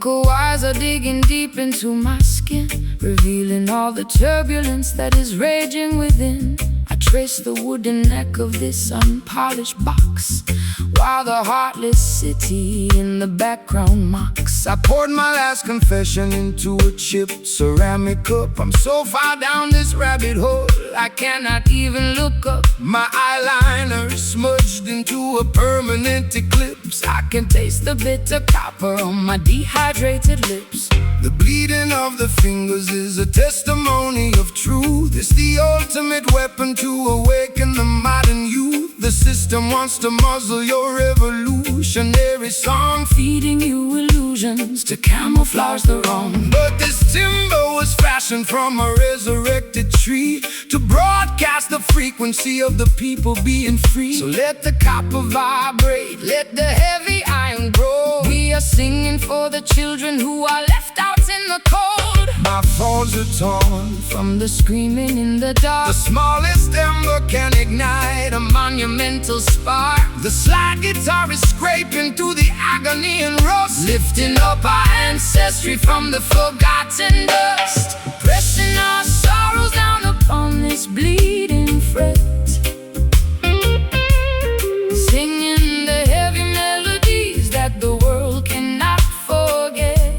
Vocal wires are digging deep into my skin, revealing all the turbulence that is raging within. I trace the wooden neck of this unpolished box, while the heartless city in the background mocks. I poured my last confession into a chipped ceramic cup. I'm so far down this rabbit hole, I cannot even look up. My eyeliner is smudged into a permanent eclipse. I can taste the bitter copper on my dehydrated lips. The bleeding of the fingers is a testimony of truth. It's the ultimate weapon to awaken the modern youth. The system wants to muzzle your revolutionary song, feeding you illusions to camouflage the wrong. But this timber was fashioned from a resurrected tree to broadcast the frequency of the people being free. So let the copper vibrate, let the heavy iron grow. We are singing for the children who are left out in the cold. My thorns are torn from the screaming in the dark. The smallest ember can ignite a monumental spark. The slide guitar is scraping through the agony and rust, lifting up our ancestry from the forgotten dust, pressing our sorrows down upon this bleeding fret, singing the heavy melodies that the world cannot forget.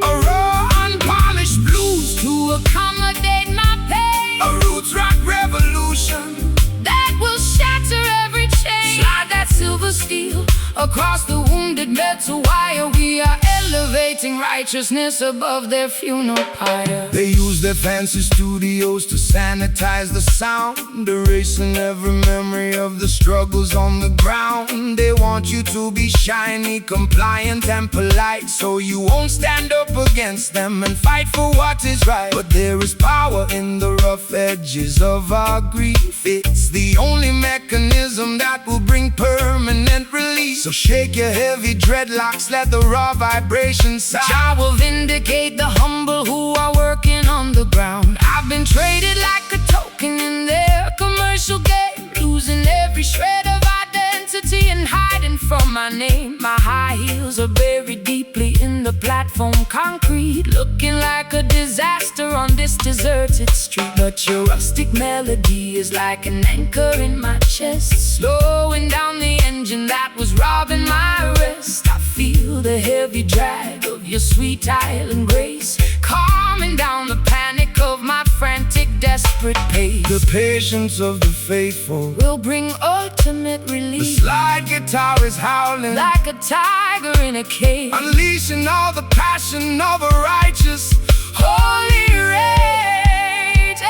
A raw, unpolished blues to accommodate my pain. A roots rock revolution that will shatter every chain. Slide that silver steel across the wounded metal wire. We are elevating righteousness above their funeral pyre. They use their fancy studios to sanitize the sound, erasing every memory of the struggles on the ground. They want you to be shiny, compliant and polite, so you won't stand up against them and fight for what is right. But there is power in the rough edges of our grief. It's the only mechanism that will bring permanent relief. So shake your heavy dreadlocks, let the raw vibrations sound. Jah will vindicate the humble who are working on the ground. I've been traded like a token in their commercial game, losing every shred of identity and hiding from my name. My high heels are buried deeply in the platform concrete, looking like a disaster on this deserted street. But your rustic melody is like an anchor in my chest, slowing down the engine that was robbing my rest. I feel the heavy drag of your sweet island grace, calming down the panic of my frantic, desperate pace. The patience of the faithful will bring ultimate relief. The slide guitar is howling like a tiger in a cage, unleashing all the passion of a righteous, holy rage.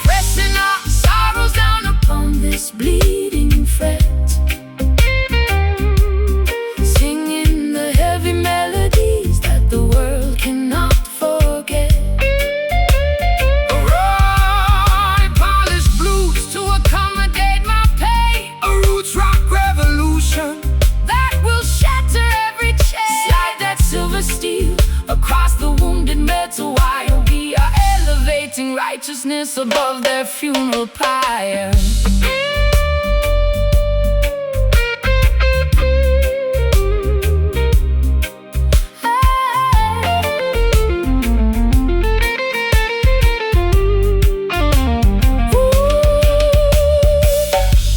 Pressing our sorrows down upon this bleeding fret, singing the heavy melodies that the world cannot forget. A raw, polished blues to accommodate my pain. A roots rock revolution that will shatter every chain. Slide that silver steel across the wounded metal wire. We are elevating righteousness above their funeral pyre.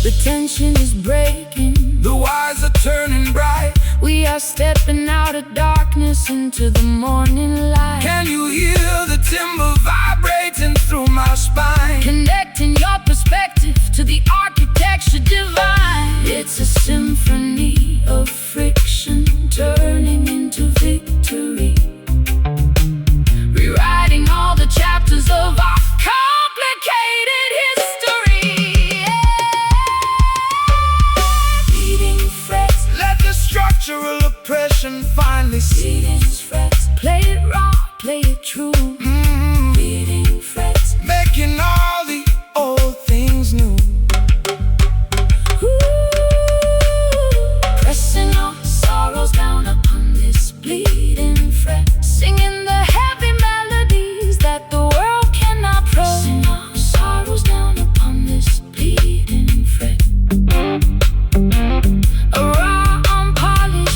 The tension is breaking, the wires are turning bright. We are stepping out of darkness into the morning light. Can you hear the timber vibrating through my spine, connecting your perspective to the architecture divine? It's a symphony of friction turning into victory, rewriting all the chapters of our complicated history. Beating frets, let the structural oppression finally cease. Frets, play it raw, play it true. Beating frets, making all the old things new. Pressing our sorrows down upon this bleeding fret, singing the heavy melodies that the world cannot press. Pressing our sorrows down upon this bleeding fret. A raw, unpolished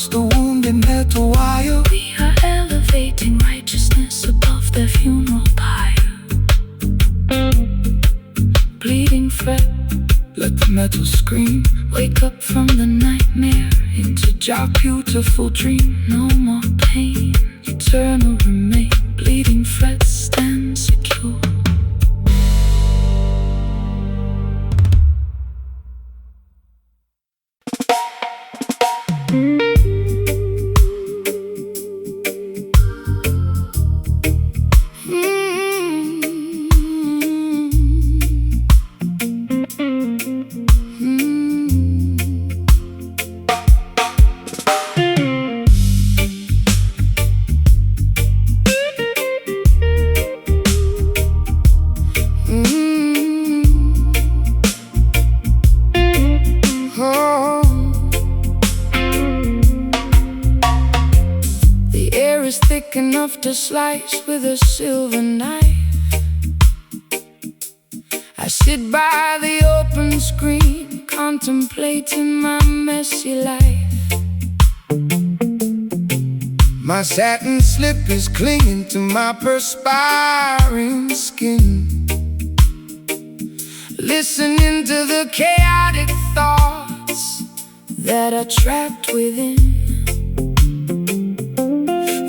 across the wounded metal wire. We are elevating righteousness above their funeral pyre. Bleeding fret, let the metal scream. wake up from the nightmare into Your beautiful dream. no more pain. Eternal remain. Bleeding fret, stand secure. Thick enough to slice with a silver knife. I sit by the open screen, contemplating my messy life. My satin slip is clinging to my perspiring skin. Listening to the chaotic thoughts that are trapped within.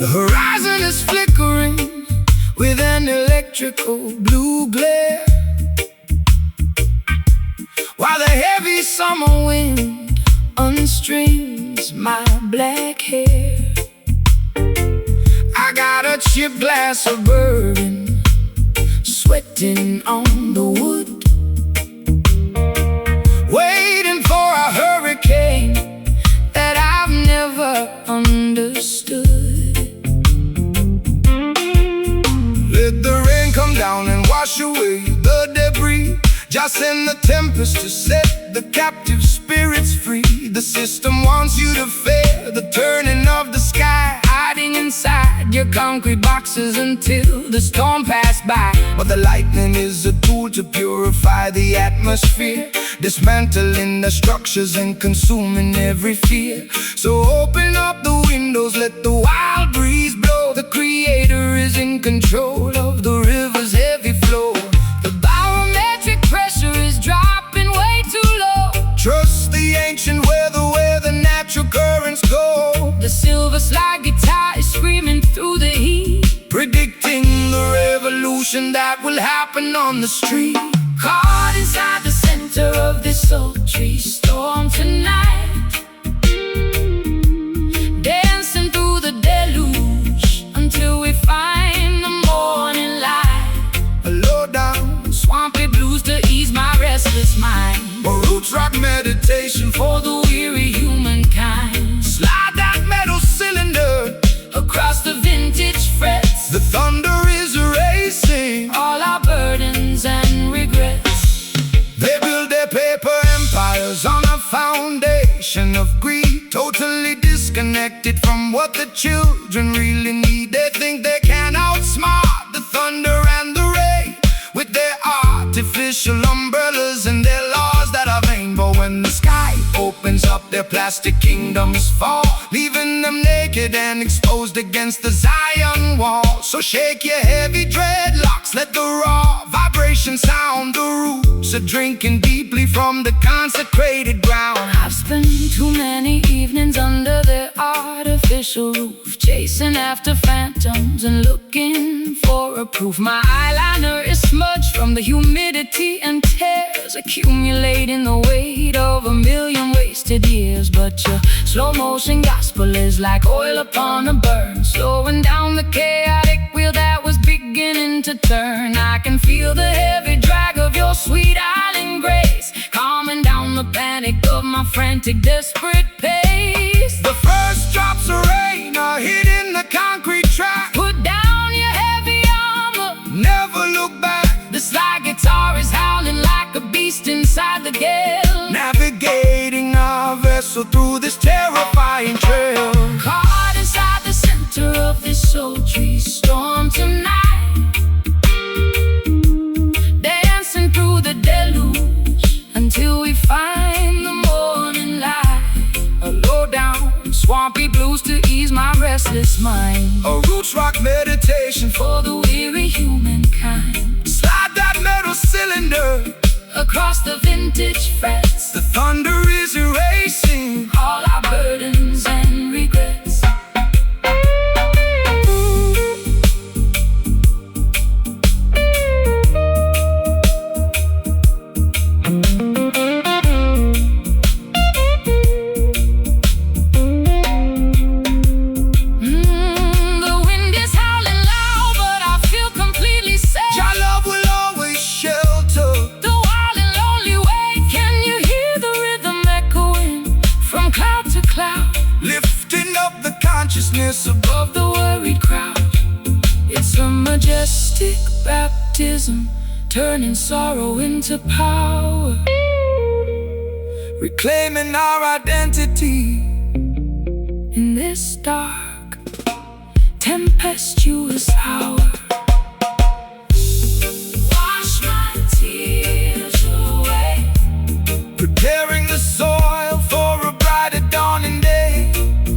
The horizon is flickering with an electrical blue glare, while the heavy summer wind unstrings my black hair. I got a chipped glass of bourbon sweating on the wood, waiting for a hurricane that I've never understood. Let the rain come down and wash away the debris. Just send the tempest to set the captive spirits free. The system wants you to fear the turning of the sky, hiding inside your concrete boxes until the storm passed by. But the lightning is a tool to purify the atmosphere, dismantling the structures and consuming every fear. So open up the windows, let the wild breeze blow. The Creator is in control of the river's heavy flow. The barometric pressure is dropping way too low. Trust the ancient weather where the natural currents go. The silver slide guitar is screaming through the heat, predicting the revolution that will happen on the street. Caught inside the center of this sultry storm tonight, dancing through the deluge until we find the morning light. A low down, swampy blues to ease my restless mind, a roots rock meditation for the weary humankind. Slide that metal cylinder across the vintage frets. The thunder is erasing all our burdens and regrets. They build their paper empires on a foundation of greed, totally disconnected from what the children really need. They think they can outsmart the thunder and the rain with their artificial umbrellas and their laws that are vain. But when the sky opens up, their plastic kingdoms fall, leaving them naked and exposed against the Zion wall. So shake your heavy dreadlocks, let the raw vibration sound. The roots are drinking deeply from the consecrated ground. I've spent too many evenings under their artificial roof, chasing after phantoms and looking for a proof. My eyeliner is smudged from the humidity and tears, accumulating the weight of a million wasted years. But your slow motion gospel is like oil upon a burn, slowing down the chaotic wheel that was beginning to turn. I can feel the heavy drag of your sweet island grace, calming down the panic of my frantic, desperate pace. The first drops of rain are hitting the concrete track. Put down your heavy armor, never look back. The slide guitar is howling like a beast inside the gale, navigating our vessel through this terrifying trail. Caught inside the center of this sultry storm tonight, dancing through the deluge until we find the morning light. A low down, Swampy blues to ease my restless mind. A roots rock meditation For the weary humankind. Slide that metal cylinder Across the vintage frets. The thunder is erasing All our burdens and regrets. The wind is howling loud, but I feel completely safe. Your love will always shelter. The wild and lonely way, can you hear the rhythm echoing from cloud to cloud? Lifting up the consciousness Above the worried crowd. It's a majestic baptism, turning sorrow into power. reclaiming our identity. In this dark, tempestuous hour, wash my tears away, Preparing the soil for a brighter dawning day.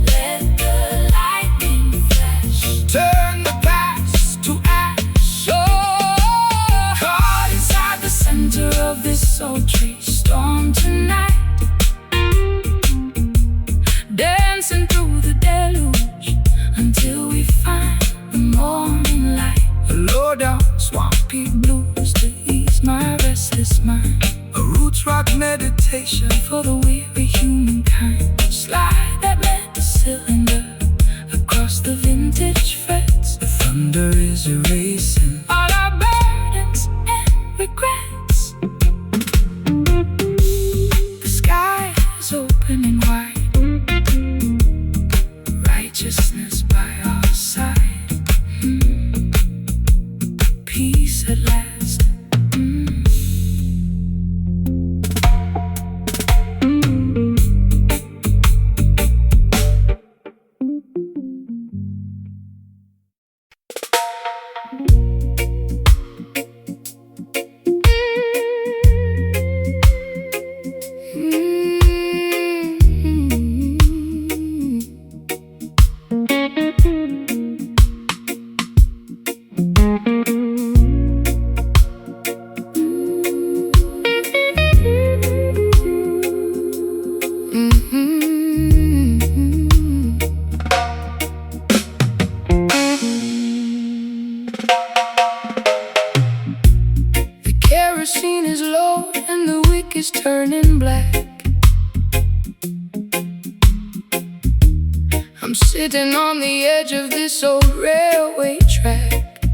let the lightning flash. Turn the past to ash. Oh, caught inside the center of this sultry storm tonight, dancing through the deluge until we find the morning light. A low down Swampy blues to ease my restless mind, a roots rock meditation. for the weary humankind. Slide that metal cylinder across the vintage frets. The thunder is erasing All our burdens and regrets. The sky is opening wide, righteousness by our side. Peace at last. The kerosene is low and the wick is turning black. I'm sitting on the edge of this old railway track.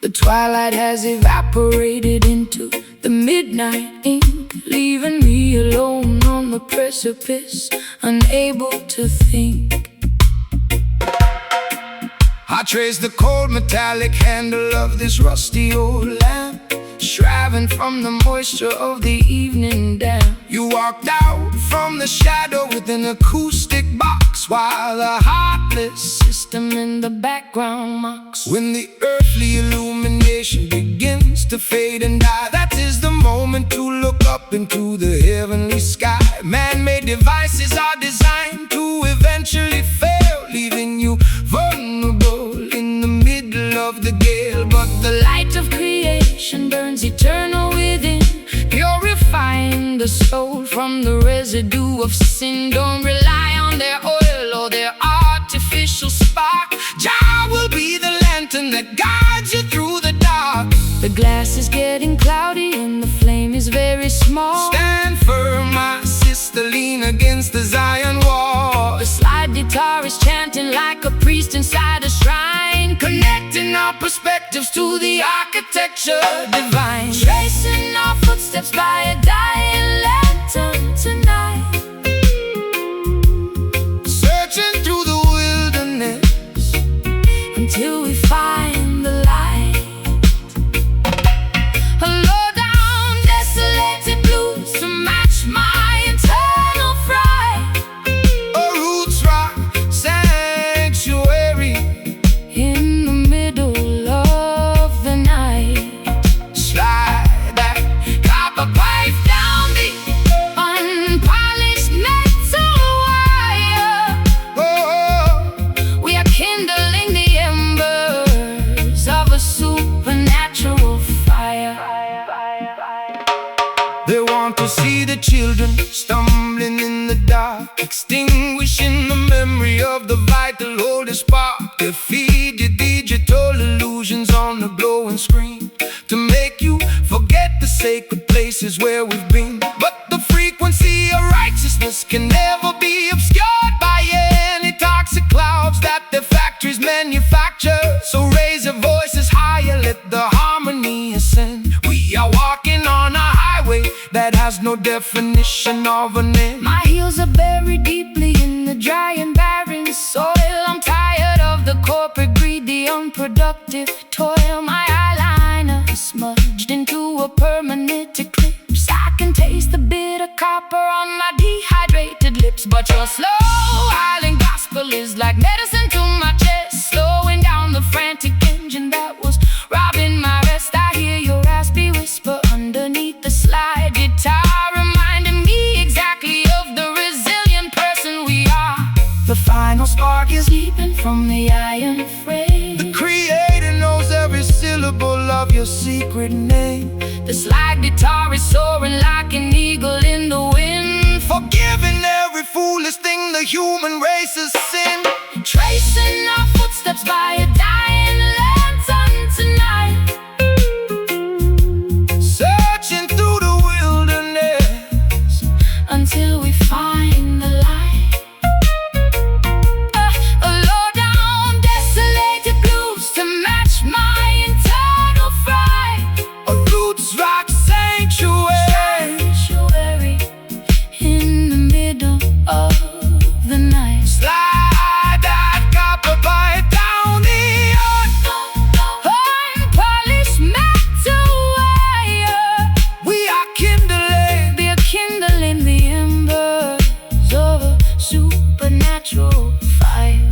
The twilight has evaporated into the midnight ink, leaving me alone on the precipice, unable to think. I trace the cold metallic handle of this rusty old lamp, Shriving from the moisture of the evening damp. You walked out from the shadow with an acoustic box, while the heartless System in the background mocks. when the earthly illumination begins to fade and die, that is the moment to look up into the heavenly sky. Man-made devices are designed to eventually fail, leaving you vulnerable in the middle of the gale. But The light of creation burns eternal within, purifying the soul from the residue of sin. Don't rely on their oil or their artificial spark. Jah will be the lantern that guides you through the dark. The glass is getting cloudy and the flame is very small. Stand firm, my sister, lean against the Zion wall. The slide guitar is chanting like a priest inside a shrine, connecting our perspectives to the architecture divine. Tracing our footsteps by a dying lantern tonight, Searching through the wilderness until we find the light. A low down, desolated blues to match my internal fright. a roots rock sanctuary. In the middle of the night, Slide that copper pipe extinguishing the memory of the vital oldest spark. They feed you digital illusions on the glowing screen to make you forget the sacred places where we've been. But the frequency of righteousness can never be obscured by any toxic clouds that the factories manufacture. So raise your voices higher, let the harmony ascend. We are walking on a highway that has no definition of an end. My heels are buried deeply in the dry and barren soil. I'm tired of the corporate greed, the unproductive toil. My eyeliner is smudged into a permanent eclipse. I can taste the bitter copper on my dehydrated lips. But your slow island gospel is like medicine to my chest, slowing down the frantic engine that was robbing my rest. I hear your raspy whisper underneath the slide guitar, reminding me exactly of the resilient person we are. The final spark is leaping from the iron frame. The Creator knows every syllable of your secret name. The slide guitar is soaring like an eagle in the wind, Forgiving every foolish thing the human race has sinned. tracing our footsteps by a dying lantern tonight. Searching through the wilderness Until we find the light. A low down, desolated blues to match my internal fright. a roots rock sanctuary. Sanctuary in the middle of the night. Slide that copper pipe down the earth. Unpolished metal wire. We are kindling. Be a kindle in the embers of a supernatural fire.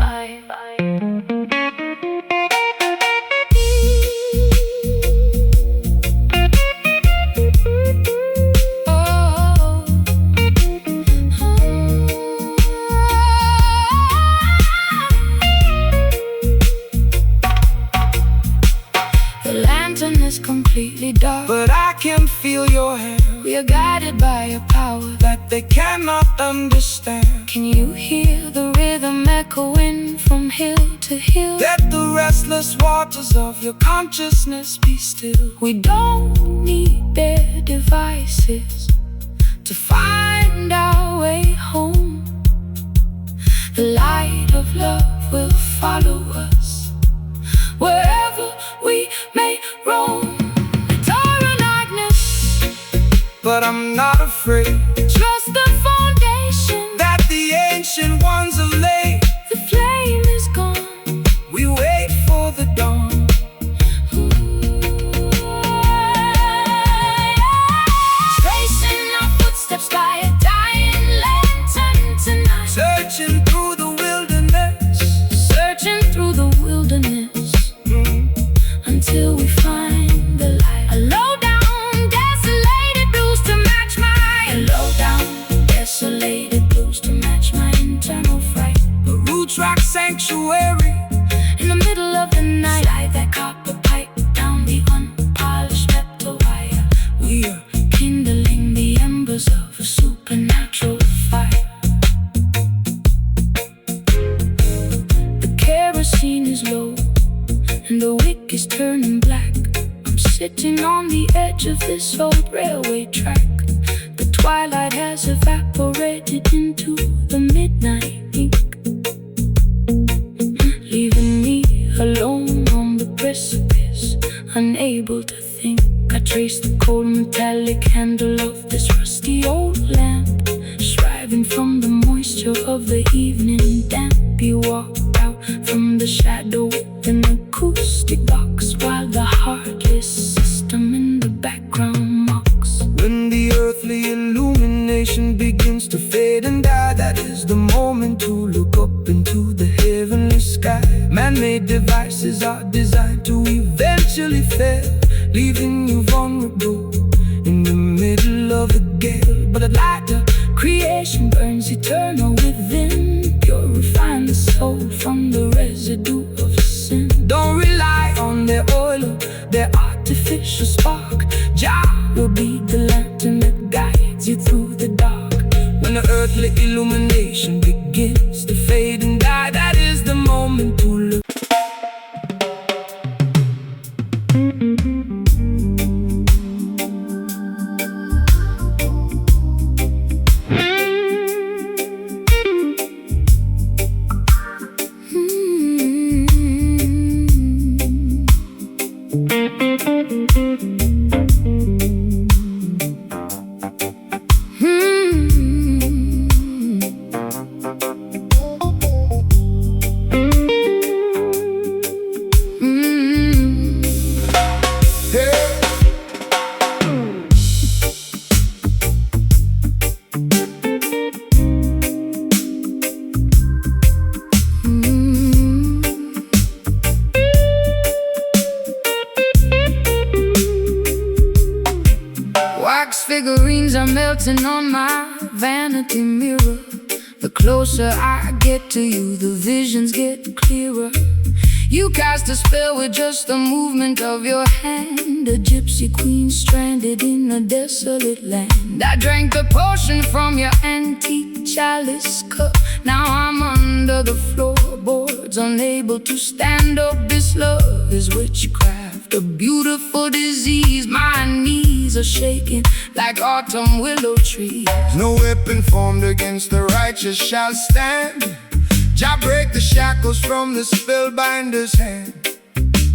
The lantern is completely dark, But I can feel your hand we are guided by a power. that they cannot understand. Can you hear the rhythm echoing from hill to hill? Let the restless waters of your consciousness be still. We don't need their devices to find our way home. The light of love will follow us wherever we may roam. Torn darkness, But I'm not afraid trust the foundation. that the ancient ones have laid. The flame is gone. We wait for the dawn. Tracing our footsteps by a dying lantern tonight. Searching through the wilderness Searching through the wilderness until we find the light. A low down, desolated blues to match my. A low down, desolated blues to match my internal fright. a roots rock sanctuary. In the middle of the night, slide that copper pipe down the unpolished metal wire. We are Kindling the embers of a supernatural fire. The kerosene is low and the wick is turning black. I'm sitting on the edge of this old railway track. The twilight has evaporated into the midnight ink, leaving me alone on the precipice, unable to think. I trace the cold metallic handle of this rusty old lamp, striving from the moisture of the evening damp. You walked out from the shadow with an acoustic box, while the heartless system in the background mocks. when the earthly illumination begins to fade and die. That is the moment to look up into the heavenly sky. Man-made devices are designed to eventually fail, leaving you vulnerable in the middle of a gale. But a light of creation burns eternal within, purifying the soul from the residue of sin. Don't rely on their oil or their artificial spark. Jah will be the lantern that guides you through the dark. When the earthly illumination begins reflecting on my vanity mirror. The closer I get to you, the visions get clearer. You cast a spell with just the movement of your hand, a gypsy queen stranded in a desolate land. I drank the potion from your antique chalice cup. Now I'm under the floorboards, unable to stand up. This love is witchcraft, a beautiful disease. My knees are shaking like autumn willow trees. No weapon formed against the righteous shall stand. Jah break the shackles from the spellbinder's hand.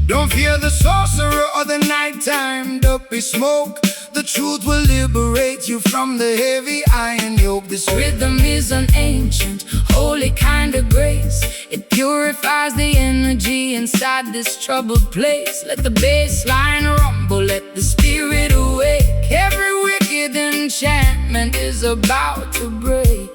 Don't fear the sorcerer or the nighttime duppy smoke. The truth will liberate you from the heavy iron yoke. This Rhythm is an ancient, holy kind of grace. It purifies the energy inside this troubled place. Let the bassline rumble, let the spirit awake. Every wicked enchantment is about to break.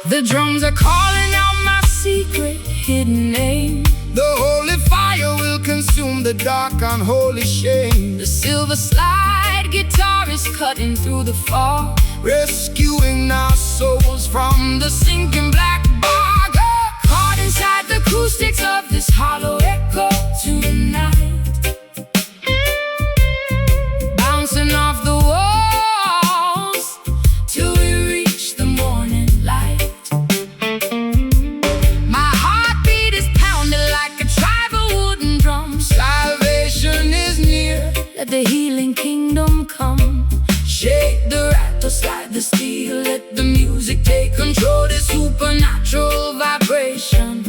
The drums are calling out my secret hidden name. The holy fire will consume the dark unholy shame. The silver slide guitar is cutting through the fog, Rescuing our souls from the sinking black bog. Caught inside the acoustics of this hollow echo tonight, bouncing off the walls till we reach the morning light. My heartbeat is pounding like a tribal wooden drum. salvation is near. Let the healing kingdom come. Shake the rattle, slide the steel. Let the music take control. This supernatural vibration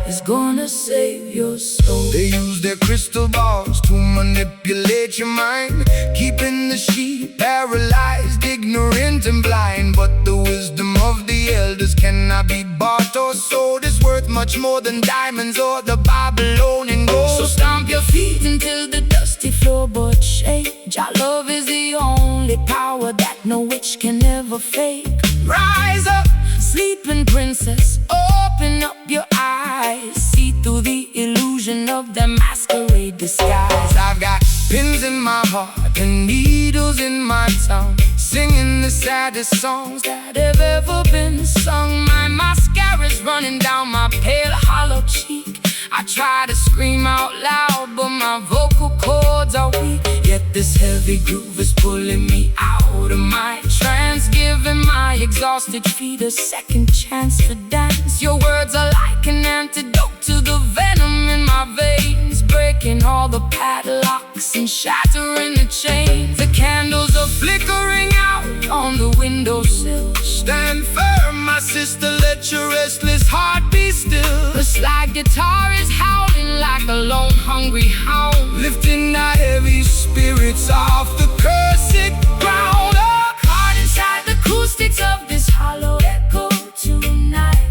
is gonna save your soul. They use their crystal balls to manipulate your mind, keeping the sheep paralyzed, ignorant and blind. But the wisdom of the elders cannot be bought or sold. It's worth much more than diamonds or the Babylonian gold. So stomp your feet until the dusty floorboards shake. Jah love is the only power that no witch can ever fake. Rise up, Sleeping princess, open up your eyes. See through the illusion of their masquerade disguise. I've got pins in my heart and needles in my tongue, singing the saddest songs that have ever been sung. My mascara's running down my pale hollow cheek. I try to scream out loud, but my vocal cords are weak. Yet this heavy groove is pulling me out of my trance, giving my exhausted feet a second chance to dance. Your words are like an antidote to the venom in my veins, breaking all the padlocks and shattering the chains. The candles are flickering out on the windowsill. Stand firm, my sister, let your restless heart be still. The slide guitar is howling like a lone hungry hound, Lifting our heavy spirits off the cursed ground. Oh, caught inside the acoustics of this hollow echo tonight,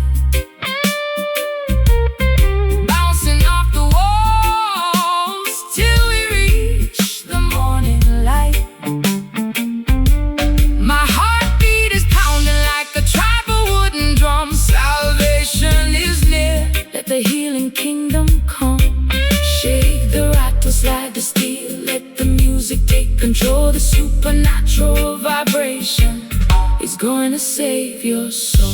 bouncing off the walls till we reach the morning light. My heartbeat is pounding like a tribal wooden drum. salvation is near. Let the healing kingdom come. Shake the rattle, slide the steel. Let the music take control. The supernatural vibration is going to save your soul.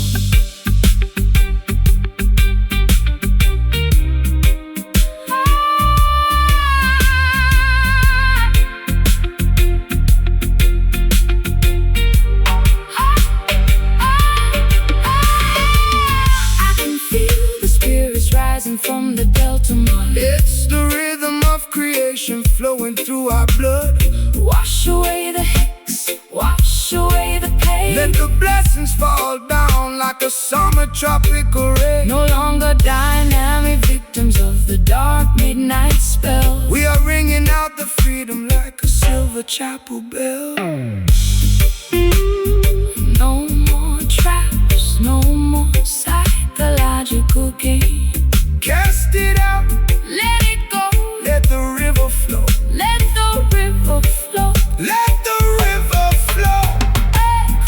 I can feel the spirits rising from the Delta Marley. It's the rhythm of creation flowing through our blood. Wash away the hex, wash away the pain. Let the blessings fall down like a summer tropical rain. No longer dynamic victims of the dark midnight spell. We are ringing out the freedom like a silver chapel bell. No more traps, no more psychological game. Cast it out, Let it go, let the river flow. let the river flow. Let the river flow.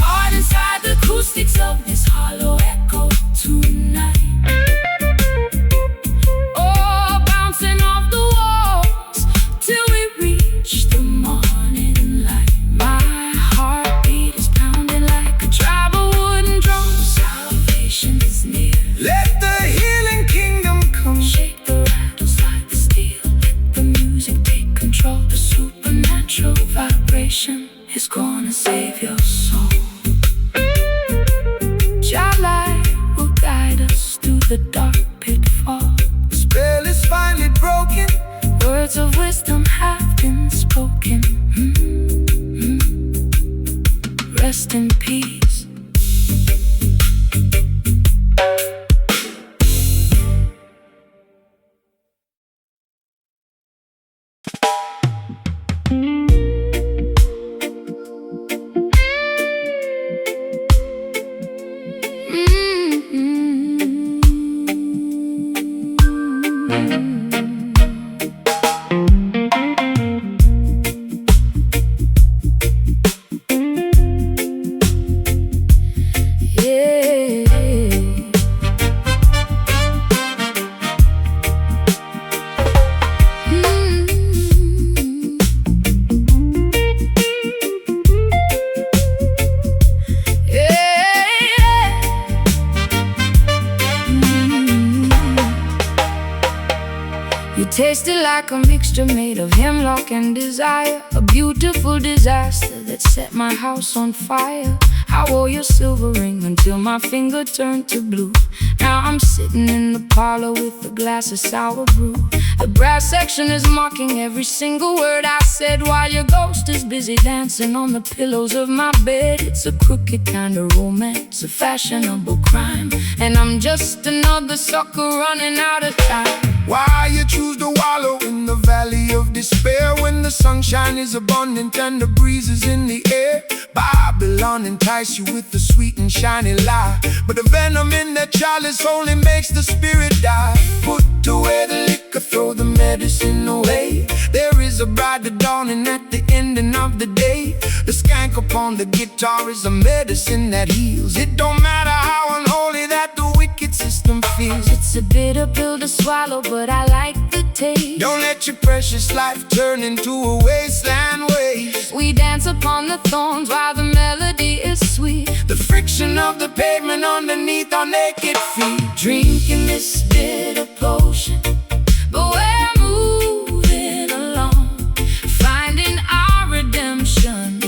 Caught inside the acoustics of this hollow echo tonight. Oh, bouncing off the walls till we reach the morning light. My heartbeat is pounding Let the healing kingdom come. Shake the rattles like the steel. Let the music take control. The supernatural vibration is gonna save your soul. Your light will guide us through the dark pitfall. The spell is finally broken. Words of wisdom have been spoken. Rest in peace. Tasted like a mixture made of hemlock and desire. A beautiful disaster that set my house on fire. I wore your silver ring until my finger turned to blue. Now I'm sitting in the parlor with a glass of sour brew. The brass section is mocking every single word I said, while your ghost is busy dancing on the pillows of my bed. It's a crooked kind of romance, a fashionable crime, and I'm just another sucker running out of time. Why you choose to wallow in the valley of despair when the sunshine is abundant and the breeze is in the air? Babylon entice you with the sweet and shiny lie, but the venom in that chalice only makes the spirit die. Put away the liquor, throw the medicine away. There is a brighter dawning at the ending of the day. The skank upon the guitar is a medicine that heals. It don't matter how unholy that the wicked system feels. It's a bitter pill to swallow, but I like the taste. Don't let your precious life turn into a wasteland waste. We dance upon the thorns while the melody is sweet. The friction of the pavement underneath our naked feet. Drinking this bitter potion, but we're moving along, finding our redemption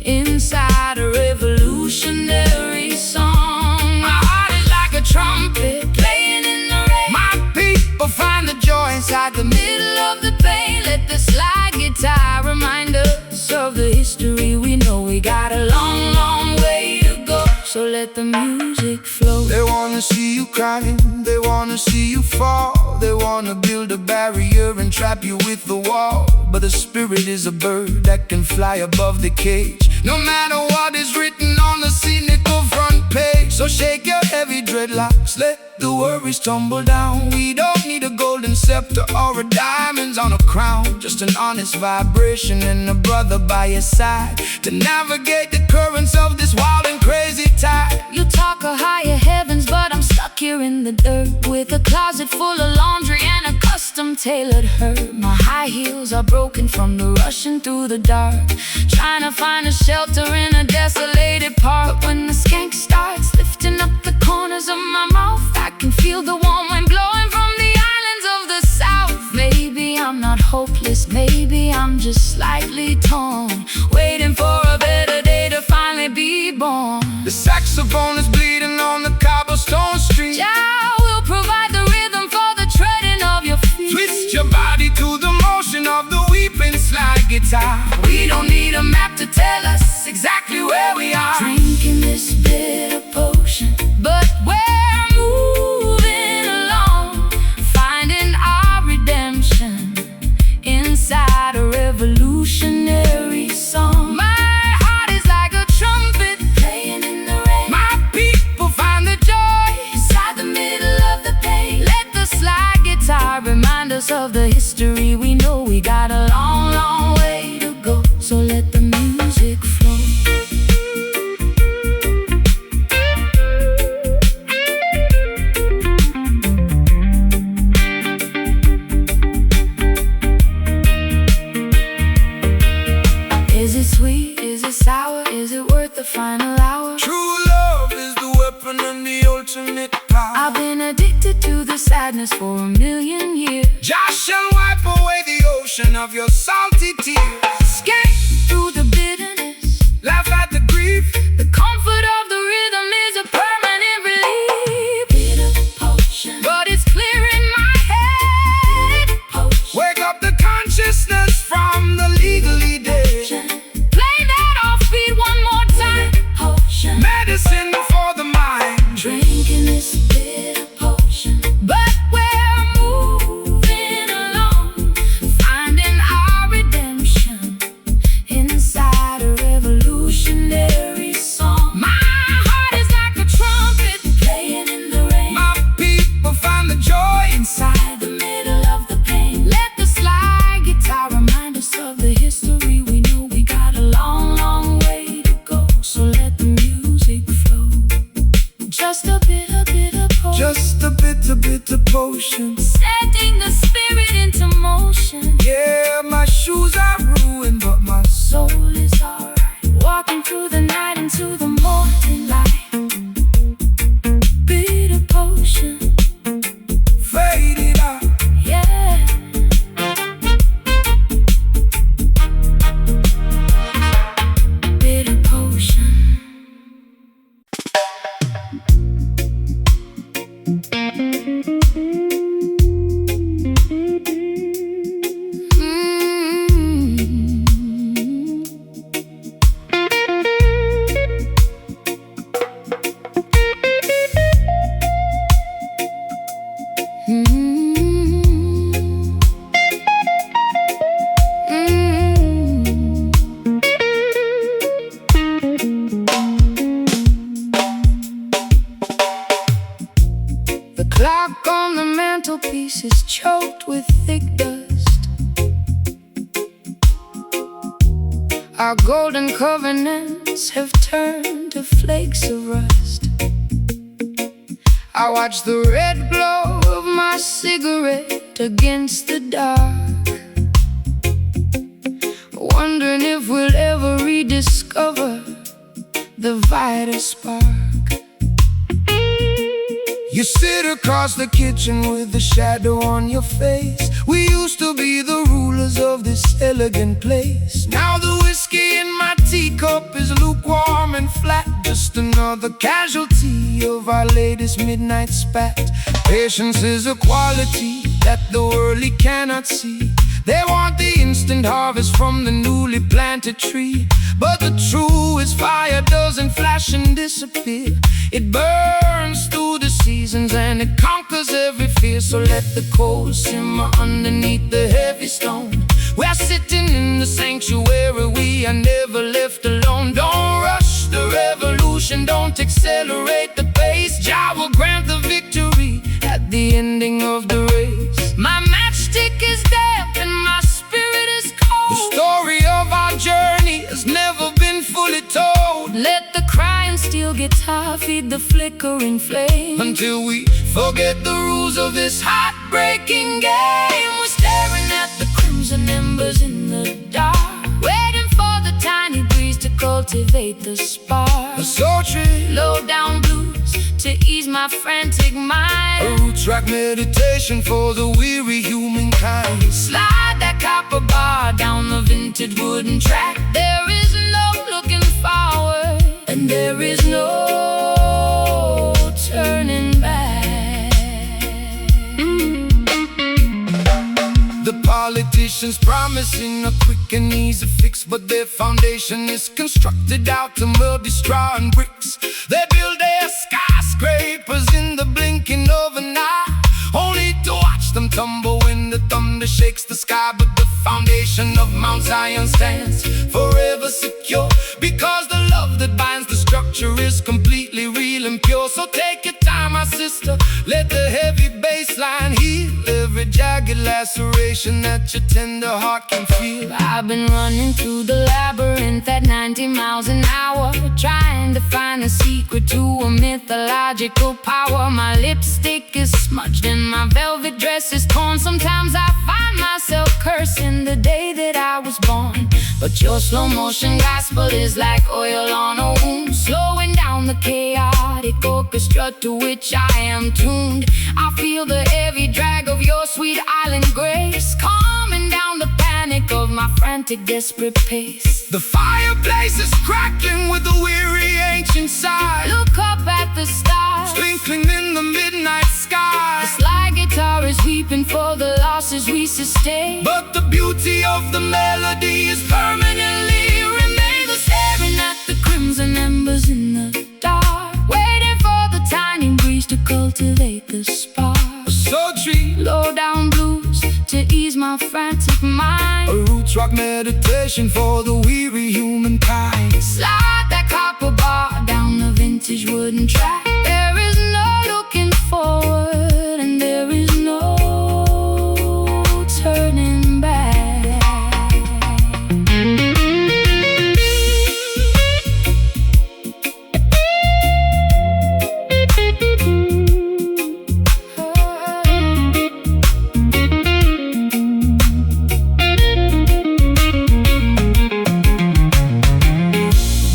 inside a revolutionary song. My heart is like a trumpet playing in the rain. My people find the joy inside the Middle of the pain, let the slide guitar remind us of the history we know. We got a long, long way to go, so let the music flow. They wanna see you crying, they wanna see you fall. They wanna build a barrier and trap you with the wall. But the spirit is a bird that can fly above the cage, no matter what is written on the cynical front page. So shake your heavy dreadlocks, let the worries tumble down. We don't need a golden scepter or a diamonds on a crown, just an honest vibration and a brother by your side to navigate the currents of this wild and crazy tide. You talk of higher heavens, but I'm stuck here in the dirt with a closet full of laundry and a custom-tailored hurt. My high heels are broken from the rushing through the dark, trying to find a shelter in a desolated park. But when the skank starts lifting up the corners of my mouth, I can feel the warm wind blowing from the islands of the south. Maybe I'm not hopeless, maybe I'm just slightly torn, waiting for a better day to finally be born. The saxophone is bleeding on the cobblestone street. Jah will provide the rhythm for the treading of your feet. Twist your body to the motion of the weeping slide guitar. We don't need a map to tell us exactly where we are. Drinking this bitter potion, but we're moving along, finding our redemption inside a revolutionary song. My heart is like a trumpet playing in the rain. My people find the joy Inside the middle of the pain, let the slide guitar remind us of the history we know. We got a long, long way to go, so let the music flow. Is it sweet? Is it sour? Is it worth the final hour? True love is the weapon and the ultimate power. I've been sadness for a million years. Jah shall wipe away the ocean of your salty tears. Skate through the bitterness, Laugh at the grief. the comfort of the rhythm is a permanent relief. Bitter potion, but it's clear in my head. Potion, Wake up the consciousness from the legally dead. play that offbeat one more time. Potion, Medicine for the mind. drinking this bitter potion, but we're moving along, finding our redemption inside a revolutionary song. My heart is like a trumpet playing in the rain, My people find the joy inside. inside the middle of the pain. Let the slide guitar remind us of the history we know. We got a long, long way to go, so let the music flow. Just a bitter, bitter potion, Just a bitter potion. setting the spirit into motion. Yeah, my shoes are ruined, but my Soul is alright, walking through the night into the morning light. Bitter potion, faded out. yeah. Bitter potion. The clock on the mantelpiece is choked with thick dust. Our golden covenants have turned to flakes of rust. I watch the red glow of my cigarette against the dark, wondering if we'll ever rediscover the vital spark. You sit across the kitchen with the shadow on your face. We used to be the rulers of this elegant place. Now the whiskey in my teacup is lukewarm and flat, just another casualty of our latest midnight spat. Patience is a quality that the worldly cannot see. They want the instant harvest from the newly planted tree, but the truest fire doesn't flash and disappear. It burns through the seasons and it conquers every fear. So let the coal simmer underneath the heavy stone. We're sitting in the sanctuary, we are never left alone. Don't rush the revolution, don't accelerate the pace. Jah will grant the victory at the ending of the race. My matchstick is damp and my spirit is cold. The story of our journey has never been fully told, Let the crying steel guitar feed the flickering flame. until we forget the rules of this heartbreaking game. We're staring at the crimson embers in the dark, waiting for the tiny breeze to cultivate the spark. A sultry, Low down blues to ease my frantic a mind. root track meditation for the weary humankind. Slide that copper bar down the vintage wooden track. There is no looking forward, and there is no turning back. The politicians promising a quick and easy fix, but their foundation is constructed out of muddy straw and bricks. They build their skyscrapers in the blinking of an eye, only to watch them tumble when the thunder shakes the sky. But the foundation of Mount Zion stands forever secure, because the love that binds the structure is completely real and pure. So take your time, my sister, let the heavy bass line heal every jagged laceration that your tender heart can feel. I've been running through the labyrinth at 90 miles an hour, trying to find the secret to a mythological power. My lipstick is smudged and my velvet dress is torn. Sometimes I find myself cursing the day that I was born. But your slow motion gospel is like oil on a wound, slowing down the chaotic orchestra to which I am tuned. I feel the heavy sweet island grace, calming down the panic of my frantic, desperate pace. The fireplace is crackling with a weary ancient sigh. Look up at the stars, twinkling in the midnight sky. the slide guitar is weeping for the losses we sustain. But the beauty of the melody is permanently remains. Staring at the crimson embers in the dark, waiting for the tiny breeze to cultivate the spark. A sultry, Low down blues to ease my frantic mind. a roots rock meditation for the weary humankind. Slide that copper bar down the vintage wooden track. There is no looking forward, and there is no turning back.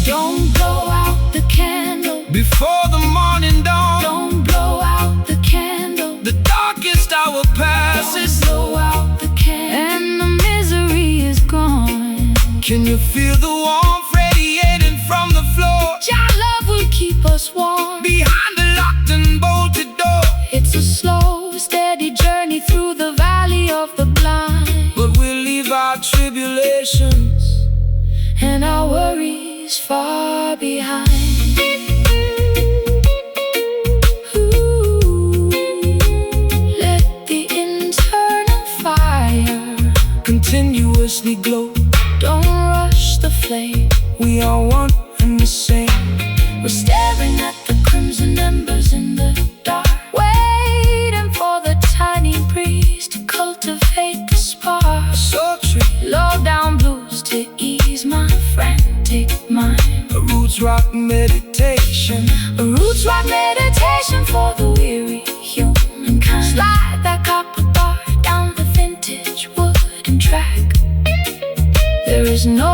Don't blow out the candle, Before the morning dawn, don't blow out the candle. the darkest hour passes. Blow out the candle, and the misery is gone. Can you feel the warmth radiating from the floor? Your love will keep us warm. Behind the locked and bolted door, It's a slow, steady journey through the valley of the blind, but we'll leave our tribulations. and our worries far behind. Ooh, let the internal fire Continuously glow. don't rush the flame. We are one and the same. We're staring at the crimson embers in the dark, waiting for the tiny breeze to cultivate the spark. Sultry, Low down blues to ease my frantic mind. a roots rock meditation. A roots rock meditation for the weary humankind. Slide that copper bar down the vintage wooden track. There is no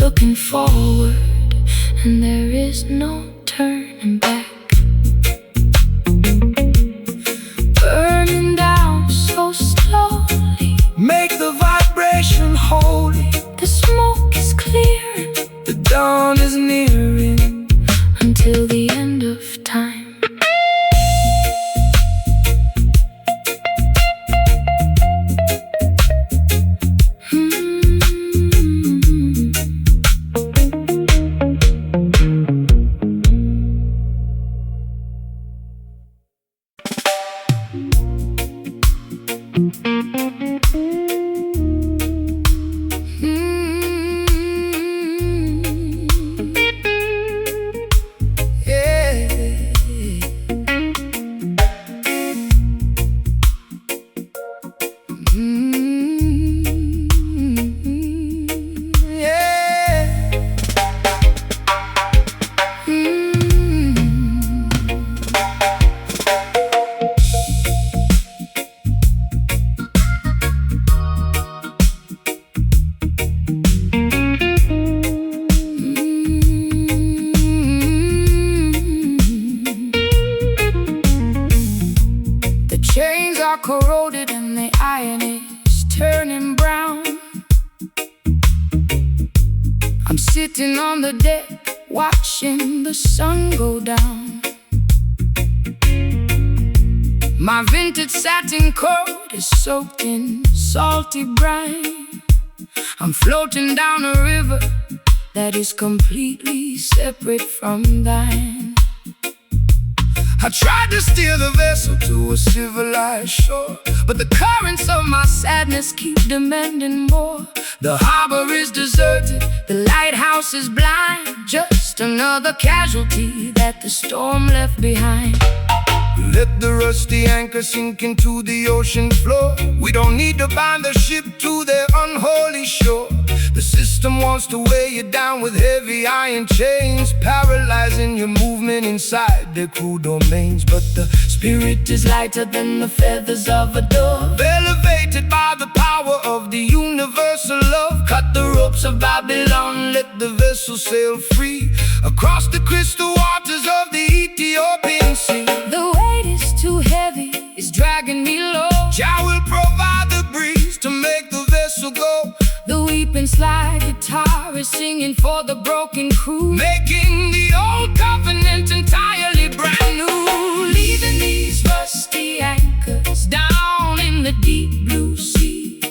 looking forward, and there is no turning back. Burning down so slowly, Make the vibration holy. the smoke is clearing The dawn is nearing. until the end of time. Yeah. Yeah. The chains are corroded and the iron is turning brown. I'm sitting on the deck watching the sun go down. My vintage satin coat is soaked in salty brine. I'm floating down a river that is completely separate from thine. I tried to steer the vessel to a civilized shore, But the currents of my sadness keep demanding more. The harbor is deserted, the lighthouse is blind, just another casualty that the storm left behind. let the rusty anchor sink into the ocean floor. We don't need to bind the ship to their unholy shore. The system wants to weigh you down with heavy iron chains, paralyzing your movement inside their cruel domains. But the Spirit is lighter than the feathers of a dove, elevated by the power of the universal love. cut the ropes of Babylon, Let the vessel sail free across the crystal waters of the Ethiopian sea. the weight is too heavy, it's dragging me low. singing for the broken crew, making the old covenant entirely brand new. leaving these rusty anchors down in the deep blue sea,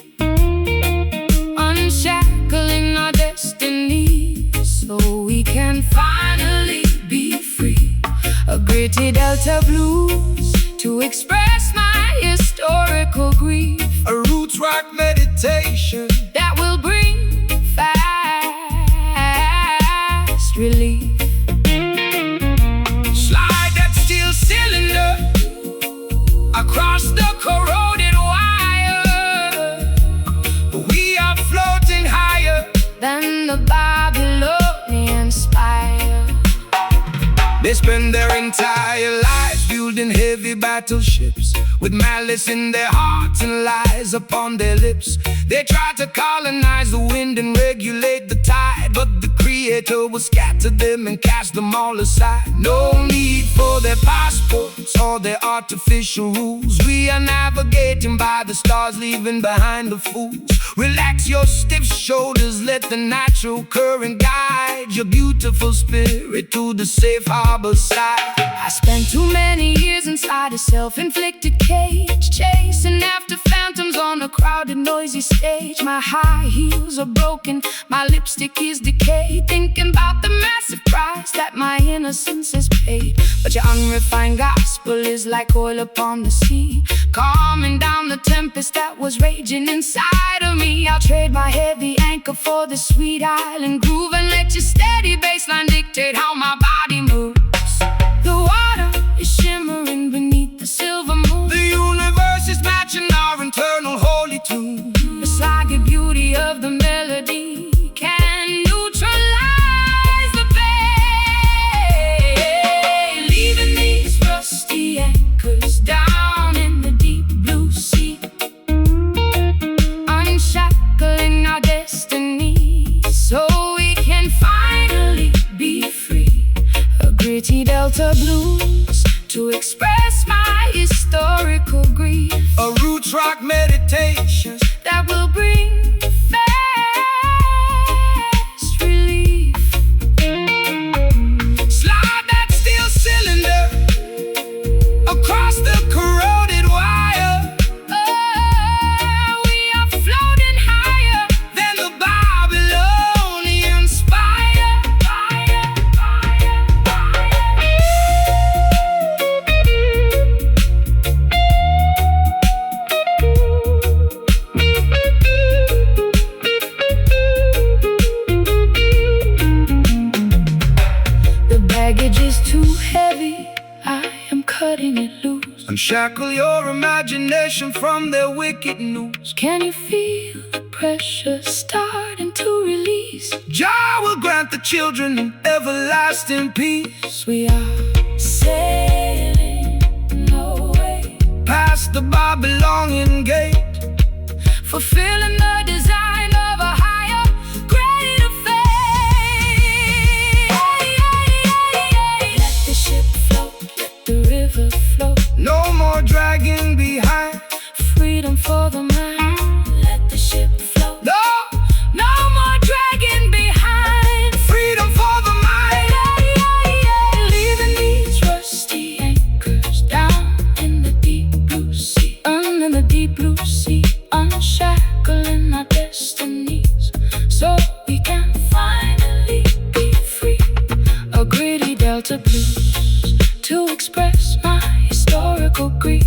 unshackling our destiny so we can finally be free. A gritty Delta blues to express my historical grief, A roots rock meditation that will bring fast relief. Slide that steel cylinder across the corroded wire. We are floating higher Than the Babylonian spire. They spend their entire lives building heavy battleships with malice in their hearts and lies upon their lips. They try to colonize the wind and regulate the tide, but the Creator will scatter them and cast them all aside. No need for their passports or their artificial rules. We are navigating by the stars, leaving behind the fools. Relax your stiff shoulders, let the natural current guide your beautiful spirit to the safe harbor side. I spent too many years inside a self-inflicted cage, chasing after phantoms on a crowded, noisy stage. My high heels are broken, my lipstick is decayed, thinking about the massive price that my innocence has paid. But your unrefined gospel is like oil upon the sea, calming down the tempest that was raging inside of me. I'll trade my heavy anchor for the sweet island groove, and let your steady bassline dictate how my body moves. The water is shimmering beneath the silver moon. The universe is matching our internal holy tune. The sluggy beauty of the melody can neutralize the pain, leaving these rusty anchors down in the deep blue sea, unshackling our destiny so we can finally be free. A gritty Delta blues to express my historical grief, A roots rock meditation that will bring fast relief. Slide that steel cylinder across the corroded wire. We are floating higher Then the Babylonian spire. The baggage is too heavy, I am cutting it loose. Unshackle your imagination from their wicked news. Can you feel the pressure starting to release? Jah will grant the children an everlasting peace. We are sailing away, Past the Babylonian gate, fulfilling the design of a higher, greater fate. Let the ship float, let the river flow, no more dragging behind. freedom for the mind. Let the ship float, No, no more dragging behind. freedom for the mind. Leaving these rusty anchors down in the deep blue sea, under the deep blue sea, unshackling our destinies so we can finally be free. A gritty Delta blues to express my historical grief,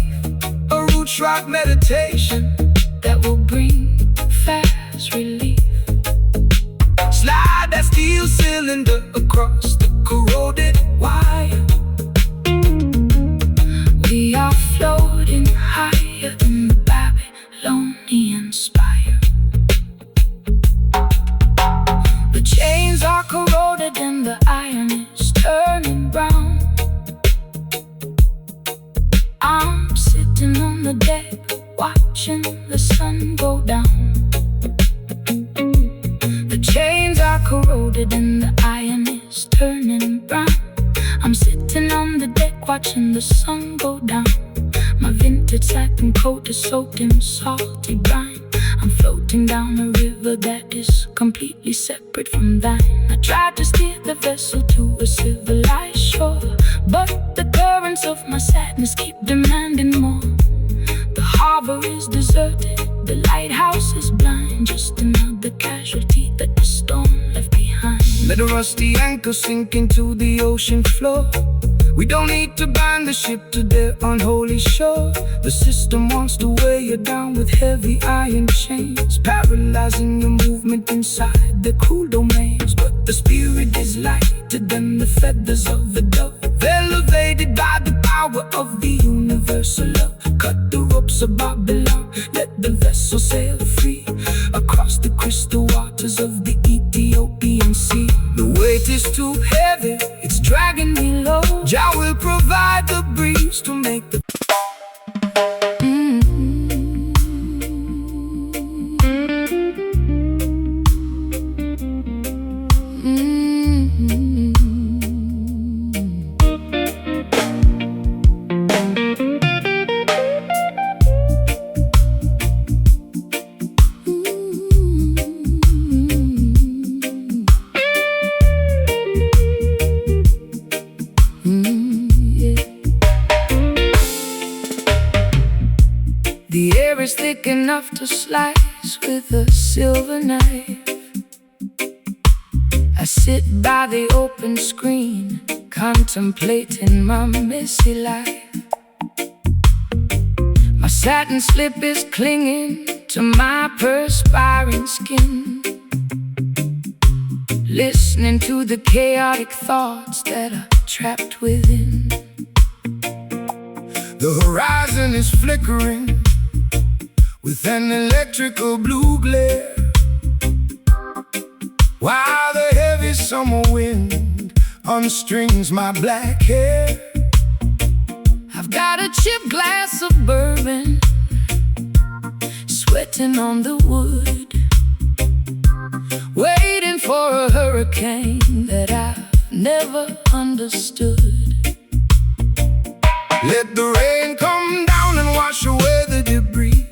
A roots rock meditation that will bring fast relief. Slide that steel cylinder across the corroded wire. We are floating higher than the Babylonian spire. The chains are corroded and the iron is turning brown. I'm sitting on the deck watching the sun go down. The chains are corroded and the iron is turning brown. I'm sitting on the deck watching the sun go down. My vintage satin coat is soaked in salty brine. I'm floating down a river that is completely separate from thine. I tried to steer the vessel to a civilized shore, but the currents of my sadness keep demanding more. The harbor is deserted, the lighthouse is blind, just another casualty that the storm left behind. Let a rusty anchor sink into the ocean floor. We don't need to bind the ship to their unholy shore. The system wants to weigh you down with heavy iron chains, paralyzing your movement inside the cool domains. But the spirit is lighter than the feathers of the dove, elevated by the power of the universal love. Cut the ropes of Babylon, let the vessel sail free across the crystal waters of the Ethiopian Sea. The weight is too heavy, it's dragging me low. Jah will provide the breeze to make the The air is thick enough to slice with a silver knife. I sit by the open screen, contemplating my messy life. My satin slip is clinging to my perspiring skin, listening to the chaotic thoughts that are trapped within. The horizon is flickering with an electrical blue glare, while the heavy summer wind unstrings my black hair. I've got a chipped glass of bourbon, sweating on the wood, waiting for a hurricane that I've never understood. Let the rain come down and wash away the debris.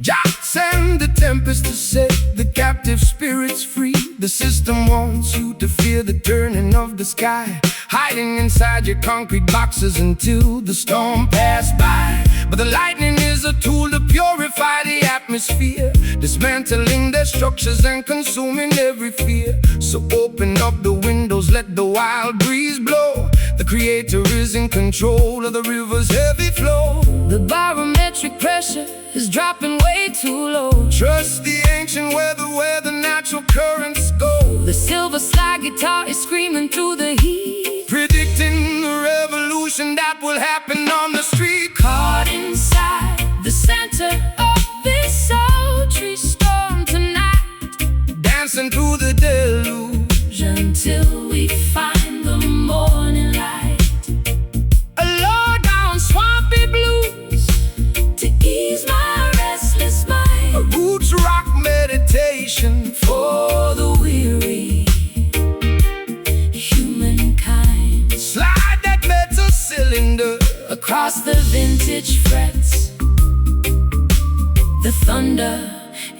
Just send the tempest to set the captive spirits free. The system wants you to fear the turning of the sky, hiding inside your concrete boxes until the storm passes by. But the lightning is a tool to purify the atmosphere, dismantling their structures and consuming every fear. So open up the windows, let the wild breeze blow. The creator is in control of the river's heavy flow. The barometric pressure is dropping way too low. Trust the ancient weather where the natural currents go. The silver slide guitar is screaming through the heat, predicting the revolution that will happen on the street. Caught inside the center of this sultry storm tonight, dancing through the deluge until we find the morning light. A low-down swampy blues to ease my restless mind, a roots rock meditation for the weary humankind. Slide that metal cylinder across the vintage frets. The thunder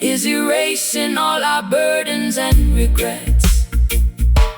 is erasing all our burdens and regrets.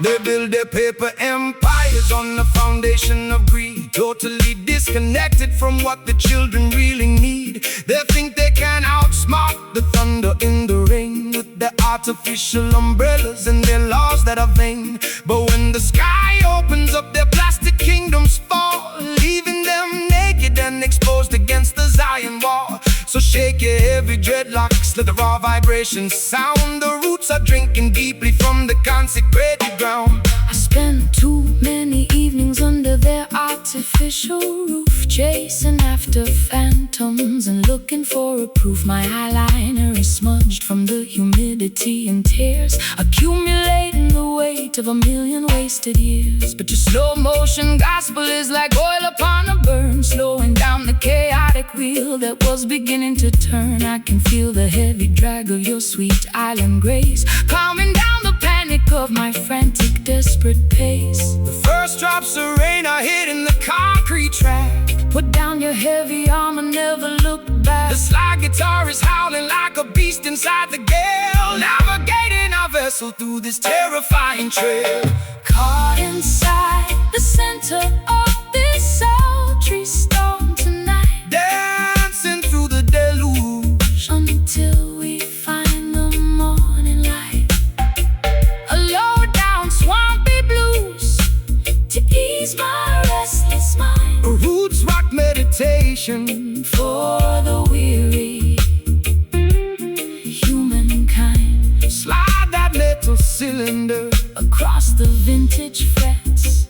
They build their paper empires on the foundation of greed, totally disconnected from what the children really need. They think they can outsmart the thunder in the rain with their artificial umbrellas and their laws that are vain. But when the sky opens up, their plastic kingdoms fall, leaving them naked and exposed against the Zion wall. So shake your heavy dreadlocks, let the raw vibrations sound. The roots are drinking deeply from the consecrated ground. I spent too many evenings under their artificial roof, chasing after phantoms and looking for a proof. My eyeliner is smudged from the humidity and tears, accumulating the weight of a million wasted years. But your slow motion gospel is like oil upon a burn, slowing down the chaotic wheel that was beginning to turn. I can feel the heavy drag of your sweet island grace, calming down the panic of my frantic, desperate pace. The first drops of rain are hitting the concrete track. Put down your heavy armor, never look back. The slide guitar is howling like a beast inside the gale, navigating our vessel through this terrifying trail. Caught inside the center of this sultry storm tonight, dancing through the deluge until we find the morning light. A low down swampy blues to ease my restless mind. A roots rock meditation For the weary humankind. slide that metal cylinder Across the vintage frets,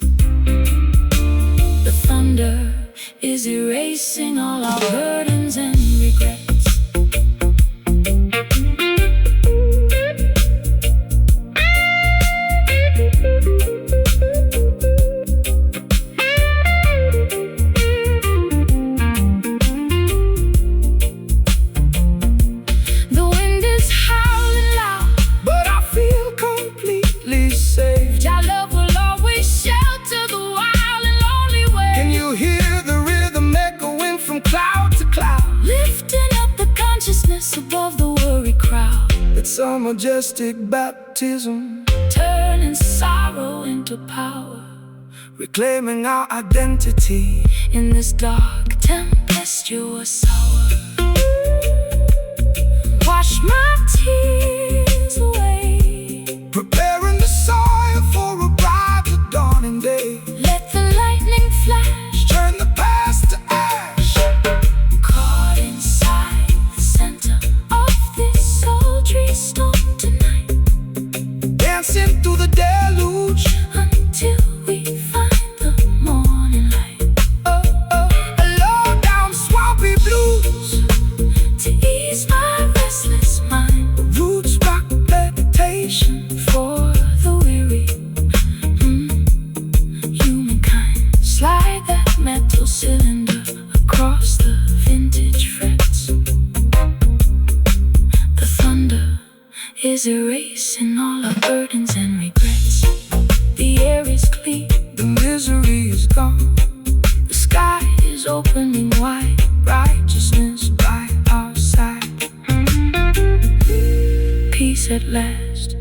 the thunder is erasing all our burdens and regrets. The wind is howling loud, but I feel completely safe. our love will always shelter the wild and lonely way. Can you hear the rhythm echoing from cloud to cloud? Lifting up the consciousness above the worried crowd, It's a majestic baptism, turning sorrow into power. reclaiming our identity. In this dark tempestuous hour, wash my tears away. Preparing the soil for a bright dawning day. Let the lightning flash, Turn the past to ash. caught inside the center of this sultry storm tonight, Dancing through the deluge. until we find the morning light. A low down swampy blues. To ease my restless mind, Roots rock meditation. for the weary humankind. Slide that metal cylinder across the vintage frets. The thunder is erasing all our burdens and regrets. The air is clean, The misery is gone. the sky is opening wide. Righteousness by our side, peace at last.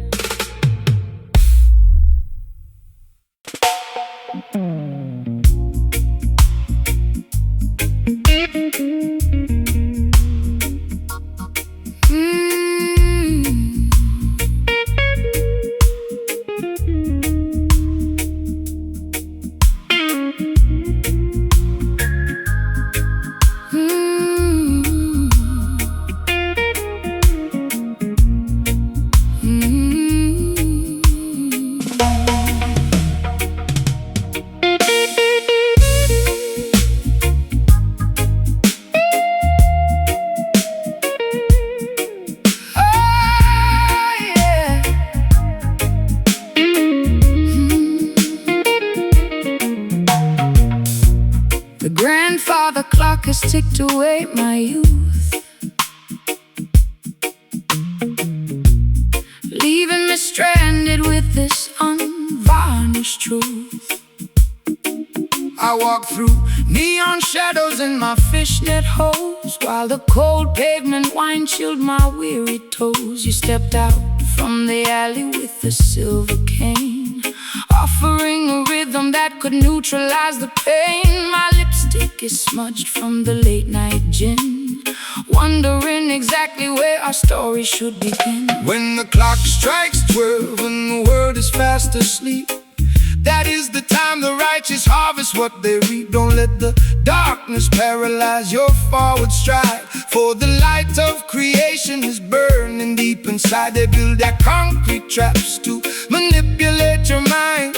The grandfather clock has ticked away my youth, leaving me stranded with this unvarnished truth. I walk through neon shadows in my fishnet hose, While the cold pavement wine chilled my weary toes, you stepped out from the alley with a silver cane, offering a rhythm that could neutralize the pain. My lipstick is smudged from the late night gin, wondering exactly where our story should begin. When the clock strikes 12 and the world is fast asleep, that is the time the righteous harvest what they reap. Don't let the darkness paralyze your forward stride, for the light of creation is burning deep inside. They build their concrete traps to manipulate your mind,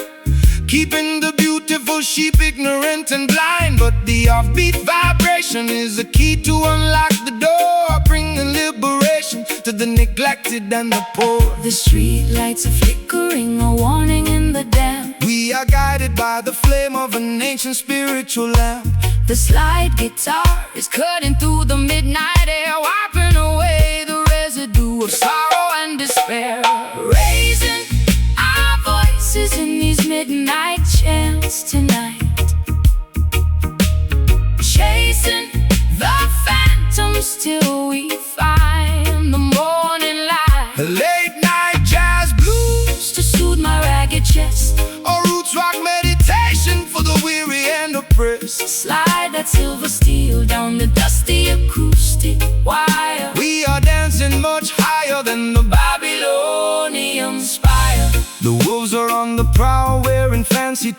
keeping the beautiful sheep ignorant and blind. But the offbeat vibration is the key to unlock the door, bringing liberation to the neglected and the poor. The street lights are flickering, a warning in the damp. We are guided by the flame of an ancient spiritual lamp. The slide guitar is cutting through the midnight air, wiping away the residue of sorrow and despair. Raising our voices in these midnight chants tonight, chasing the phantoms till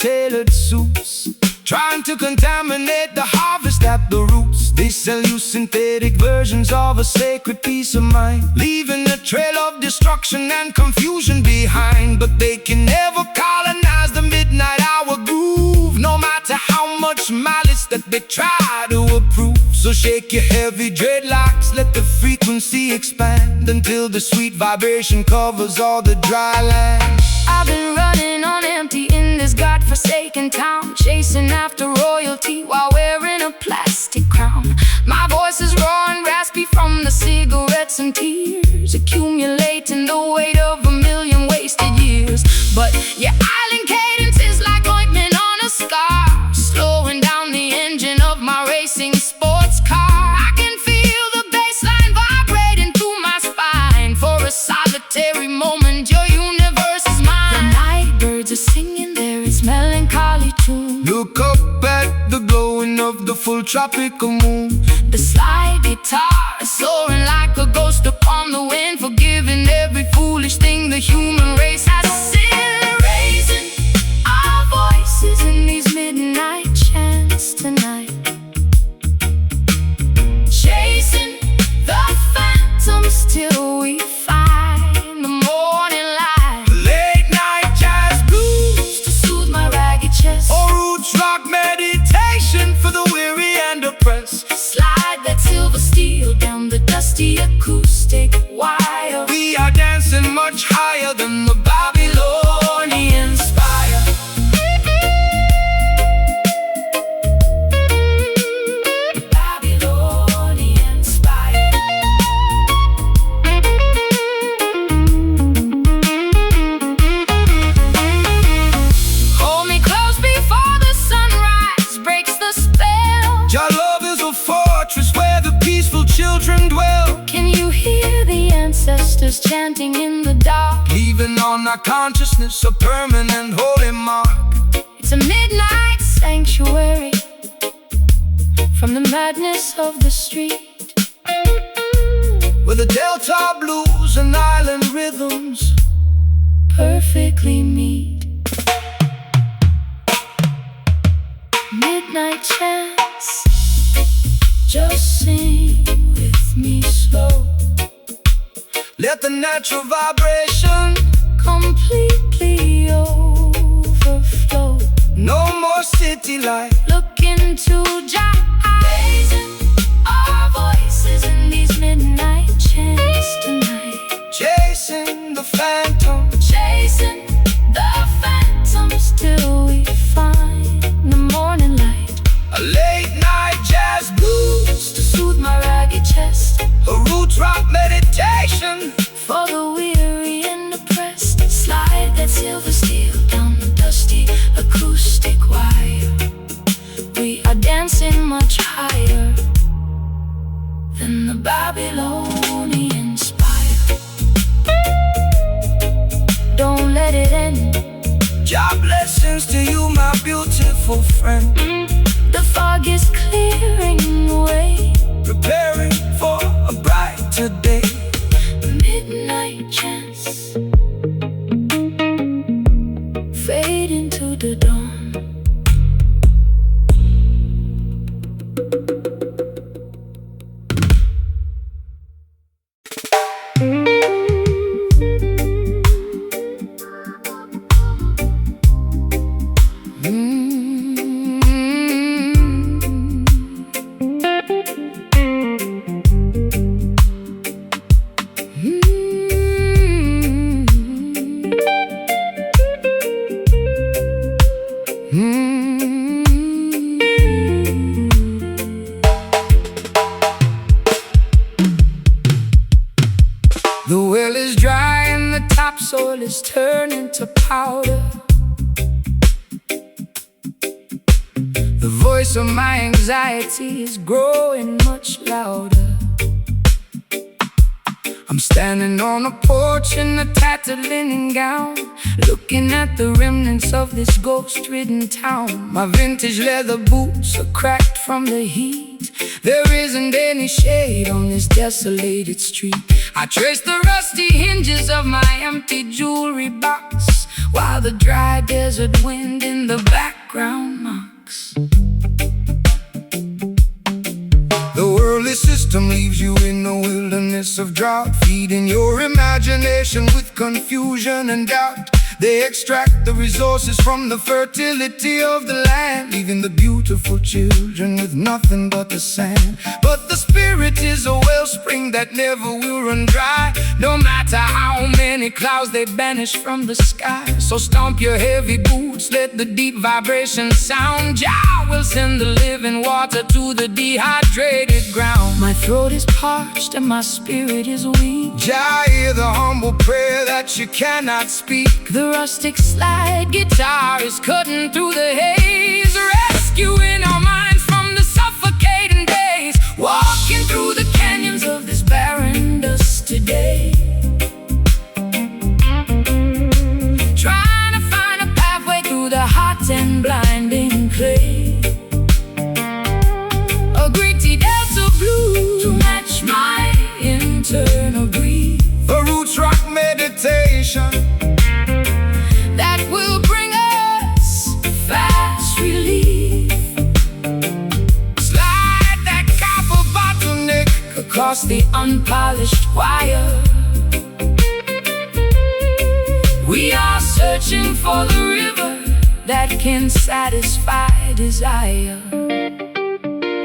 tailored suits, trying to contaminate the harvest at the roots. They sell you synthetic versions of a sacred peace of mind, leaving a trail of destruction and confusion behind. But they can never colonize the midnight hour groove, no matter how much malice that they try to approve. So shake your heavy dreadlocks, let the frequency expand, until the sweet vibration covers all the dry land. I've been running on empty in this godforsaken town, chasing after royalty while wearing a plastic crown. My voice is raw and raspy from the cigarettes and tears, accumulating the weight of 1,000,000 wasted years. But your island cadence is like ointment on a scar, slowing down the engine of my racing sports car. I can feel the bassline vibrating through my spine. For a solitary moment, your universe is mine. The night birds are singing their melancholy tune. Look up at the glowing of the full tropical moon. The slide guitar is soaring like a ghost upon the wind, forgiving every foolish thing the human race has sinned. Raising our voices in these midnight chants tonight, chasing the phantoms till we find the morning light. Late night jazz blues To soothe my ragged chest, or roots rock meditation for the weary and oppressed. slide that silver steel down the dusty acoustic wire. We are dancing much higher than the Babylonian spire. Babylonian spire. Hold me close before the sunrise breaks the spell. Your love is a fortress where the peaceful children dwell, Can you hear the ancestors chanting in the dark? leaving on our consciousness a permanent holy mark. It's a midnight sanctuary from the madness of the street, With the Delta blues and island rhythms perfectly meet. Midnight chants, just sing with me slow. let the natural vibration Completely overflow. no more city life. Look into Jah eyes, our voices in these midnight chants tonight, Chasing the phantom, chasing the phantoms till we find the morning light. a late night jazz blues, To soothe my ragged chest, a roots rock meditation. for the weary and oppressed, slide that silver steel down the dusty acoustic wire. We are dancing much higher than the Babylonian spire. Don't let it end. Job blessings to you, my beautiful friend. The fog is clearing away. Preparing for a brighter day. Midnight chants fade into the dawn. The well is dry and the topsoil is turning to powder. The voice of my anxiety is growing much louder. I'm standing on a porch in a tattered linen gown, looking at the remnants of this ghost-ridden town. My vintage leather boots are cracked from the heat. There isn't any shade on this desolated street. I trace the rusty hinges of my empty jewelry box, while the dry desert wind in the background mocks. The worldly system leaves you in a wilderness of drought, feeding your imagination with confusion and doubt. They extract the resources from the fertility of the land, leaving the beautiful children with nothing but the sand. But the spirit is a wellspring that never will run dry, no matter how many clouds they banish from the sky. So stomp your heavy boots, let the deep vibration sound. Jah will send the living water to the dehydrated ground. My throat is parched and my spirit is weak. Jah, hear the humble prayer that you cannot speak. The rustic slide guitar is cutting through the haze, rescuing our minds from the suffocating days. Walking through the canyons of this barren dust today, trying to find a pathway through the hot and blinding clay. A gritty delta blue to match my internal grief. A roots rock meditation that will bring us fast relief. Slide that copper bottleneck across the unpolished wire. We are searching for the river that can satisfy desire.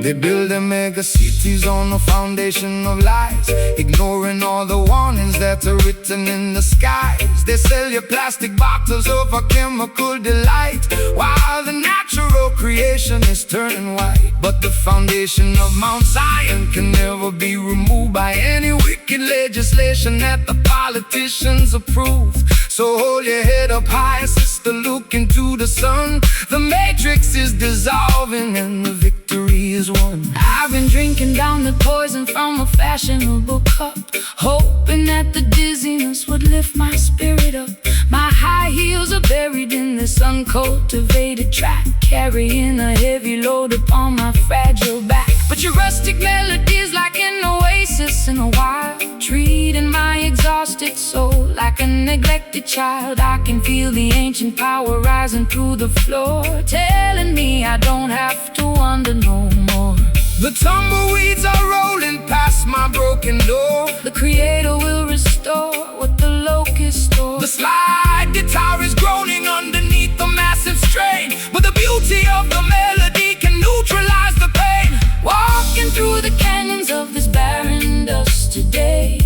They build their mega cities on a foundation of lies, ignoring all the warnings that are written in the skies. They sell you plastic bottles of a chemical delight, while the natural creation is turning white. But the foundation of Mount Zion can never be removed by any wicked legislation that the politicians approve. So hold your head up high, sister, look into the sun. The matrix is dissolving and the victory is won. I've been drinking down the poison from a fashionable cup, hoping that the dizziness would lift my spirit up. My high heels are buried in this uncultivated track, carrying a heavy load upon my fragile back. But your rustic melodies like an oasis in a wild, treating my exhausted soul like a neglected child. I can feel the ancient power rising through the floor, telling me I don't have to wonder no more. The tumbleweeds are rolling past my broken door. The creator will restore what the locust stole. The slide guitar is groaning underneath the massive strain, but the beauty of the melody can neutralize the pain. Walking through the canyons of this barren dust today,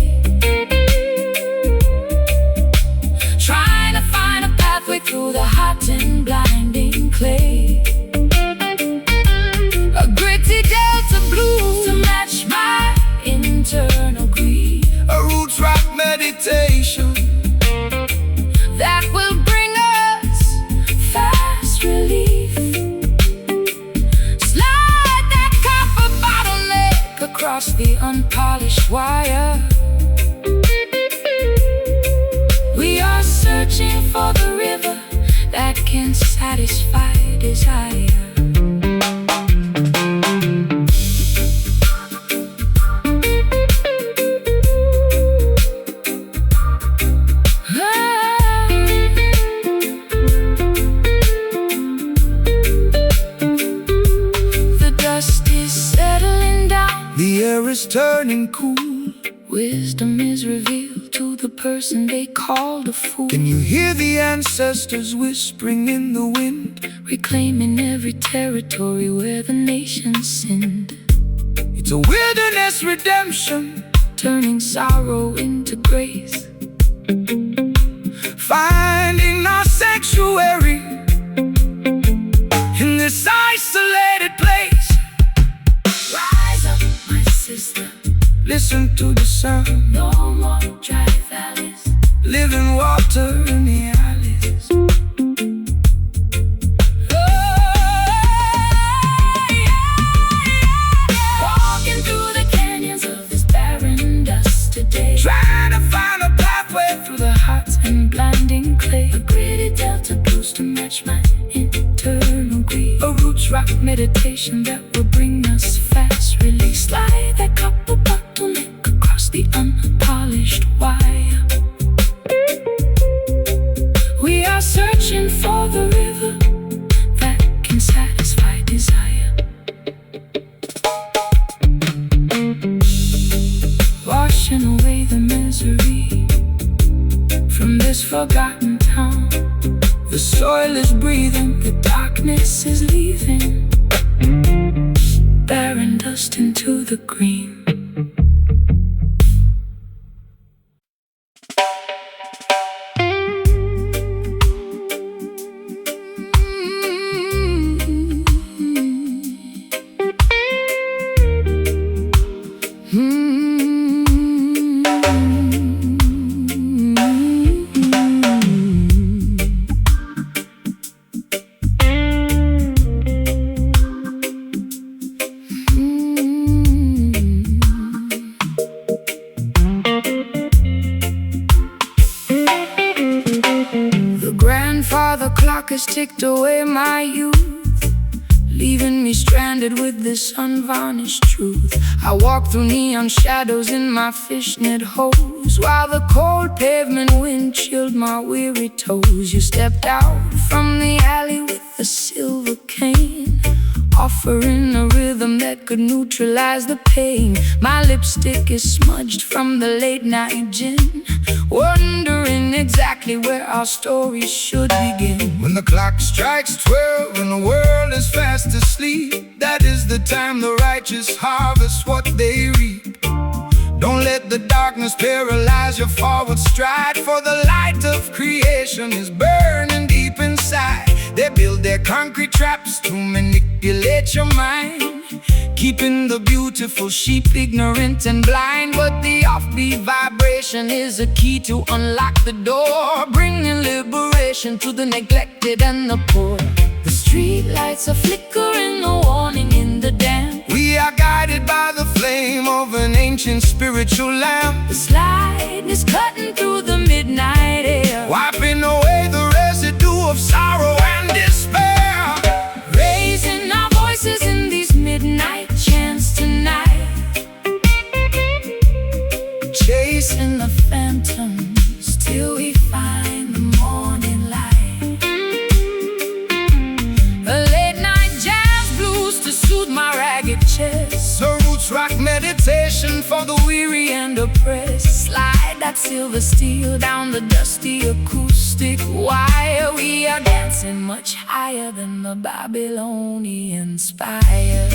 trying to find a pathway through the hot and blinding clay. A gritty delta blue to match my internal grief. A roots rock meditation that will bring us fast relief. Slide that copper bottleneck across the unpolished wire. We are searching for the river that can satisfy desire. The air is turning cool. Wisdom is revealed to the person they called a fool. Can you hear the ancestors whispering in the wind, reclaiming every territory where the nations sinned? It's a wilderness redemption, turning sorrow into grace, finding our sanctuary in this isolated place. Rise up, my sister, listen to the sound. No more dry valleys, living water in the alleys. Walking through the canyons of this barren dust today, trying to find a pathway through the hot and blinding clay. A gritty delta blues to match my internal grief. A roots rock meditation that will bring us fast release. Slide that copper bottleneck across the unpolished wire. We are forgotten town. The soil is breathing, the darkness is leaving, bearing dust into the green. The clock has ticked away my youth, leaving me stranded with this unvarnished truth. I walk through neon shadows in my fishnet hose, while the cold pavement wind chilled my weary toes. You stepped out from the alley with a silver cane, offering a rhythm that could neutralize the pain. My lipstick is smudged from the late night gin, wondering exactly where our story should begin. When the clock strikes 12 and the world is fast asleep, that is the time the righteous harvest what they reap. Don't let the darkness paralyze your forward stride, for the light of creation is burning deep inside. They build their concrete traps to manipulate your mind, keeping the beautiful sheep ignorant and blind. But the offbeat vibration is a key to unlock the door, bringing liberation to the neglected and the poor. The street lights are flickering, a warning in the damp. We are guided by the flame of an ancient spiritual lamp. The slide is cutting through the midnight air, wiping away the residue of sorrow and despair. Raising our voices in these midnight chants tonight, chasing the phantoms till we find the morning light. A late night jazz blues to soothe my ragged chest, a roots rock meditation for the weary and oppressed. Slide that silver steel down the dusty acoustic wire. We are dancing much higher than the Babylonian spire.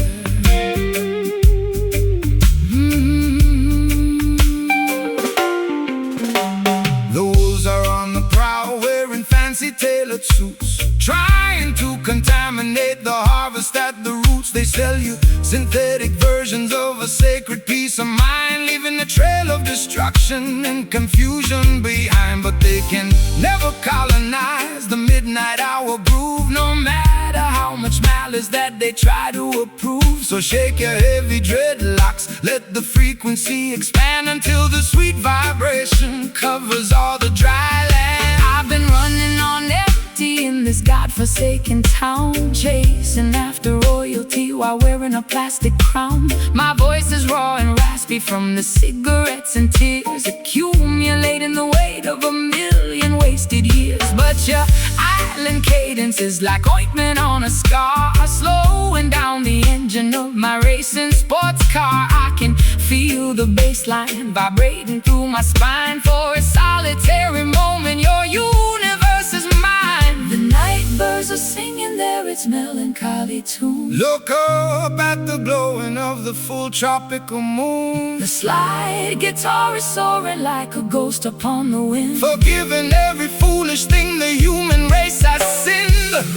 The wolves are on the prowl, wearing fancy tailored suits, trying to contaminate the harvest at the roots. They sell you synthetic versions of a sacred peace of mind, leaving a trail of destruction and confusion behind. But they can never colonize the midnight hour groove, no matter how much malice that they try to approve. So shake your heavy dreadlocks, let the frequency expand until the sweet vibration covers all the dry land. I've been running on empty in this godforsaken town, chasing after royalty while wearing a plastic crown. My voice is raw and raspy from the cigarettes and tears, accumulating the weight of a million wasted years. But your island cadence is like ointment on a scar, slowing down the engine of my racing sports car. I can feel the bassline vibrating through my spine. For a solitary moment, your universe is mine. The night birds are singing their its melancholy tune. Look up at the glowing of the full tropical moon. The slide guitar is soaring like a ghost upon the wind, forgiving every foolish thing the human race has sinned.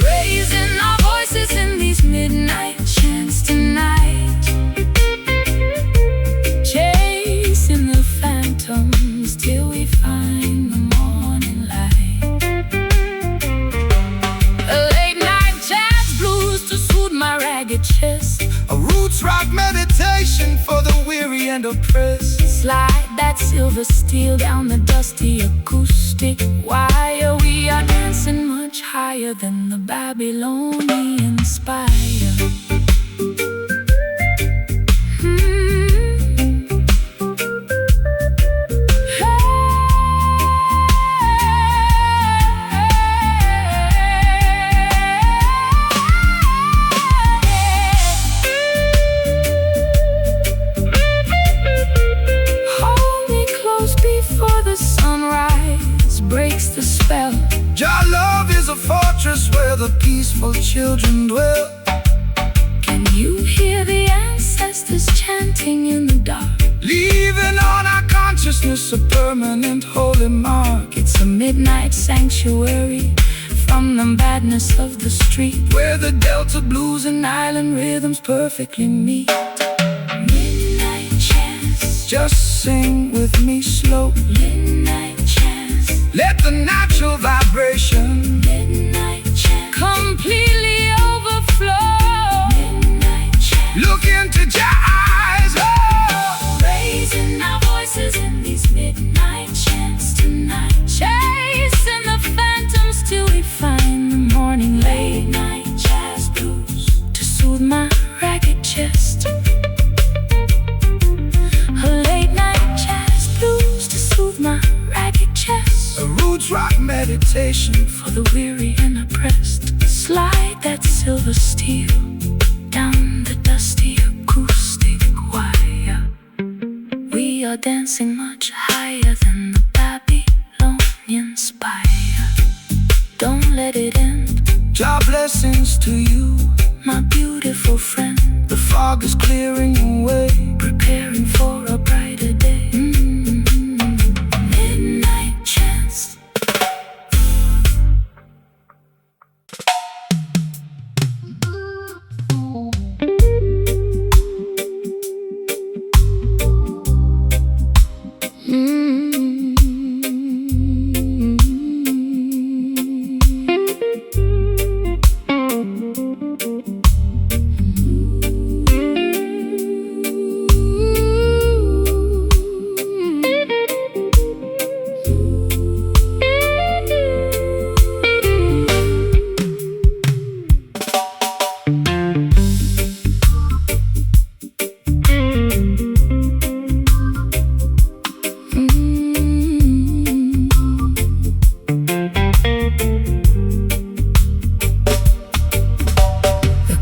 Raising our voices in these midnight chants tonight, chasing the phantoms till we find the morning light. A late night jazz blues to soothe my ragged chest, a roots rock meditation for the weary and oppressed. Slide that silver steel down the dusty acoustic wire. We are dancing much higher than the Babylonian spire. Breaks the peaceful children dwell. Can you hear the ancestors chanting in the dark? Leaving on our consciousness a permanent holy mark. It's a midnight sanctuary from the madness of the street, where the Delta blues and island rhythms perfectly meet. Midnight chants, just sing with me slow. Midnight chants, let the natural vibration midnight chants completely overflow. Midnight chants, look into your eyes, oh. Raising our voices in these midnight chants tonight, chasing the phantoms till we find the morning light. Late night jazz blues to soothe my ragged chest. A late night jazz blues to soothe my ragged chest. A roots rock meditation for the weary and oppressed. Slide that silver steel down the dusty acoustic wire. We are dancing much higher than the Babylonian spire. Don't let it end. Job blessings to you, my beautiful friend. The fog is clearing away, preparing for a brighter day. Midnight chants.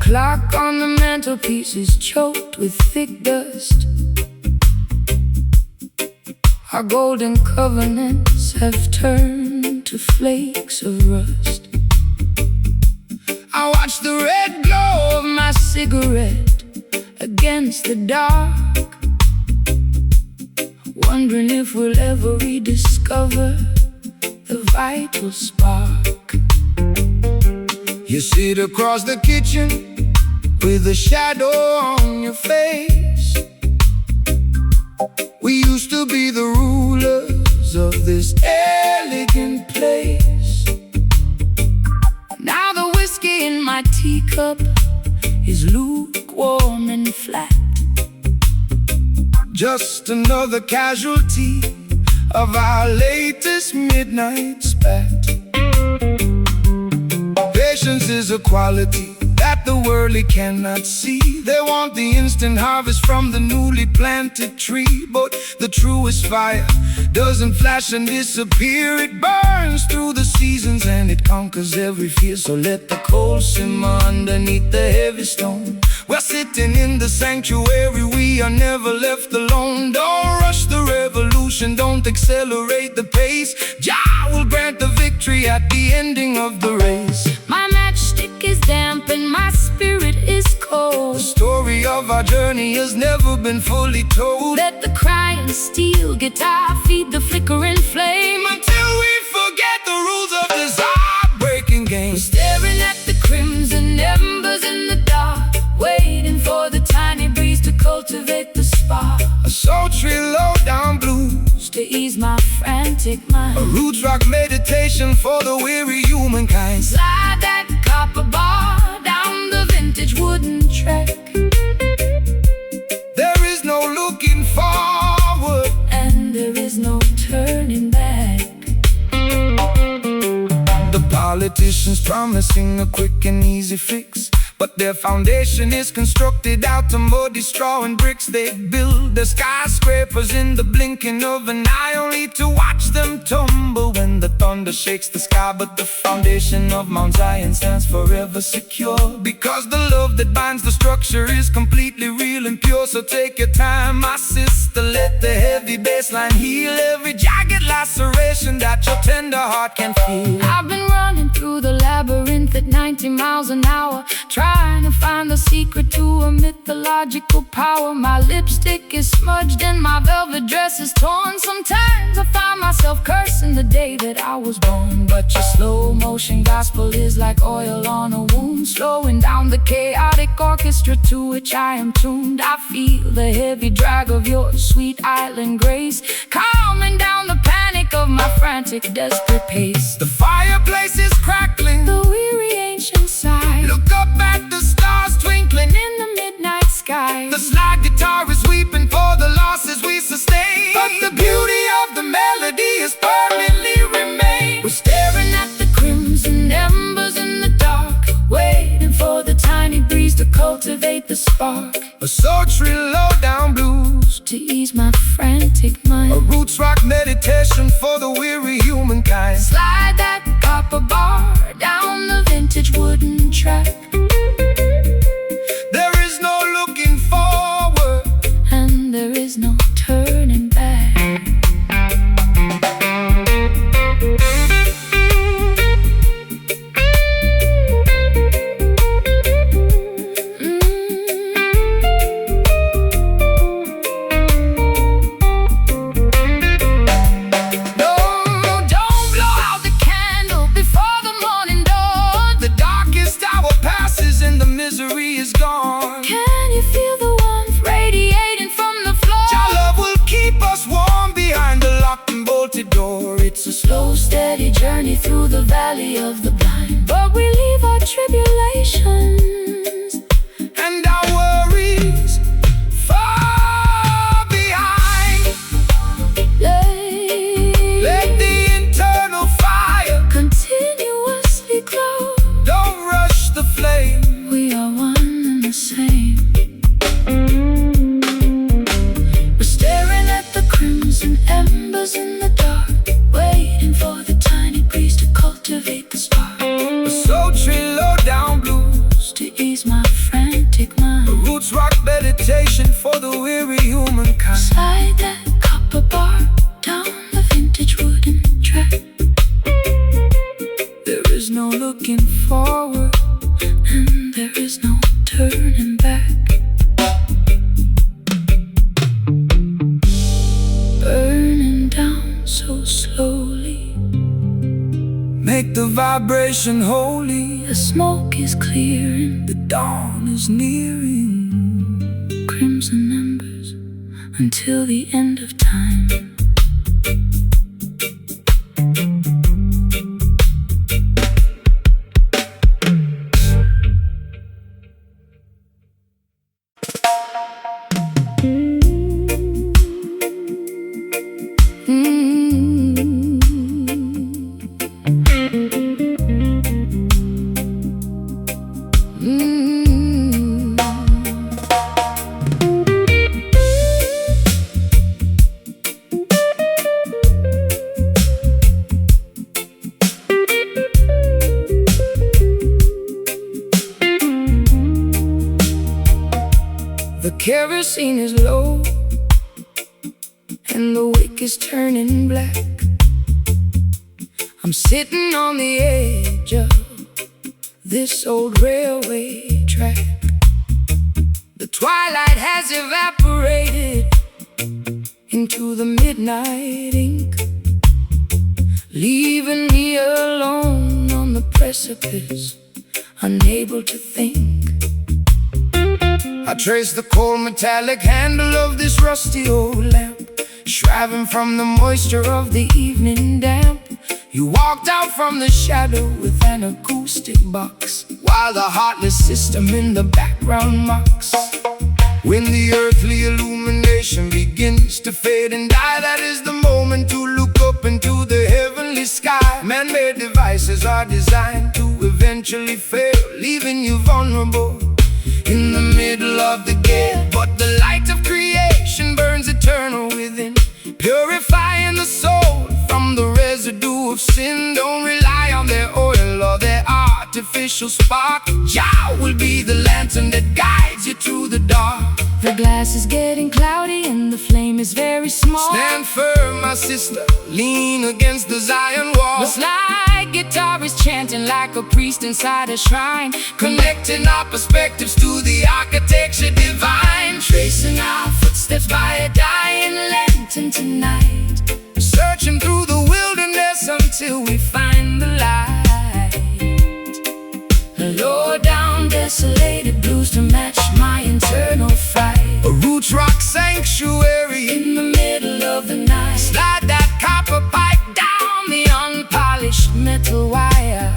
Clock on the mantelpiece is choked with thick dust. Our golden covenants have turned to flakes of rust. I watch the red glow of my cigarette against the dark, wondering if we'll ever rediscover the vital spark. You sit across the kitchen with a shadow on your face. We used to be the rulers of this elegant place. Now the whiskey in my teacup is lukewarm and flat. Just another casualty of our latest midnight spat. Patience is a quality that the worldly cannot see. They want the instant harvest from the newly planted tree, but the truest fire doesn't flash and disappear. It burns through the seasons and it conquers every fear. So let the coal simmer underneath the heavy stone. We're sitting in the sanctuary, we are never left alone. Don't rush the revolution, don't accelerate the pace. Jah will grant the victory at the ending of the race. My matchstick is damp and my spirit is cold. The story of our journey has never been fully told. Let the crying steel guitar feed the flickering flame until we forget the rules of this heartbreaking game. We're staring at the crimson embers in the dark, waiting for the tiny breeze to cultivate the spark. A sultry low-down blues to ease my frantic mind. A roots rock meditation for the weary humankind. Slide that copper bar down the vintage wooden track. There is no looking forward and there is no turning back. The politicians promising a quick and easy fix, but their foundation is constructed out of muddy straw and bricks. They build the skyscrapers in the blinking of an eye, only to watch them tumble when the thunder shakes the sky. But the foundation of Mount Zion stands forever secure, because the love that binds the structure is completely real and pure. So take your time, my sister, let the heavy bass line heal every jagged laceration that your tender heart can feel. I've been running through the labyrinth at 90 miles an hour, trying to find the secret to a mythological power. My lipstick is smudged and my velvet dress is torn. Sometimes I find myself cursing the day that I was born. But your slow motion gospel is like oil on a wound, slowing down the chaotic orchestra to which I am tuned. I feel the heavy drag of your sweet island grace, calming down the panic of my frantic, desperate pace. The fireplace is crackling, The weary ancient sigh, look up at the stars twinkling in the midnight sky. The slide guitar is weeping for the losses we sustain, but the beauty of the melody is permanently remain. We're staring at the crimson embers in the dark, waiting for the tiny breeze to cultivate the spark, A sultry low-down blues to ease my frantic mind. A roots rock meditation for the weary humankind. Slide that copper bar down the vintage wooden track, There is no looking forward, and there is no turning back. no, don't blow out the candle before the morning dawn. The darkest hour passes and the misery is gone. Can you feel the warmth radiating from the floor? Your love will keep us warm behind the locked and bolted door. It's a slow, steady journey through the valley of the blind, but we leave our tribulations And our worries far behind. Let the internal fire continuously glow. don't rush the flame. We are one and the same. We're staring at the crimson embers in the dark, waiting for the tiny breeze to cultivate the spark, A sultry low-down blues, to ease my frantic a mind. roots rock meditation for the weary humankind. Slide that copper bar down the vintage wooden track, There is no looking forward, and there is no turning back. Burning down so slowly, make the vibration holy. the smoke is clearing, The dawn is nearing. crimson embers until the end of time. The kerosene is low and the wick is turning black. I'm sitting on the edge of this old railway track. The twilight has evaporated into the midnight ink, leaving me alone on the precipice, unable to think. I trace the cold metallic handle of this rusty old lamp, shriving from the moisture of the evening damp. You walked out from the shadow with an acoustic box, while the heartless system in the background mocks. When the earthly illumination begins to fade and die, that is the moment to look up into the heavenly sky. Man-made devices are designed to eventually fail, leaving you vulnerable in the middle of the gale. But the light of creation burns eternal within, purifying the soul from the residue of sin. Don't rely on their oil or their artificial spark. Jah will be the lantern that guides you through the dark. The glass is getting cloudy and the flame is very small. Stand firm, my sister, lean against the Zion wall. The slide guitar is chanting like a priest inside a shrine, Connecting our perspectives to the architecture divine. tracing our footsteps by a dying lantern tonight, Searching through the wilderness until we find the light. Lower down desolated blues to match my internal fright. a roots rock sanctuary. In the middle of the night, Slide that copper pipe down the unpolished metal wire.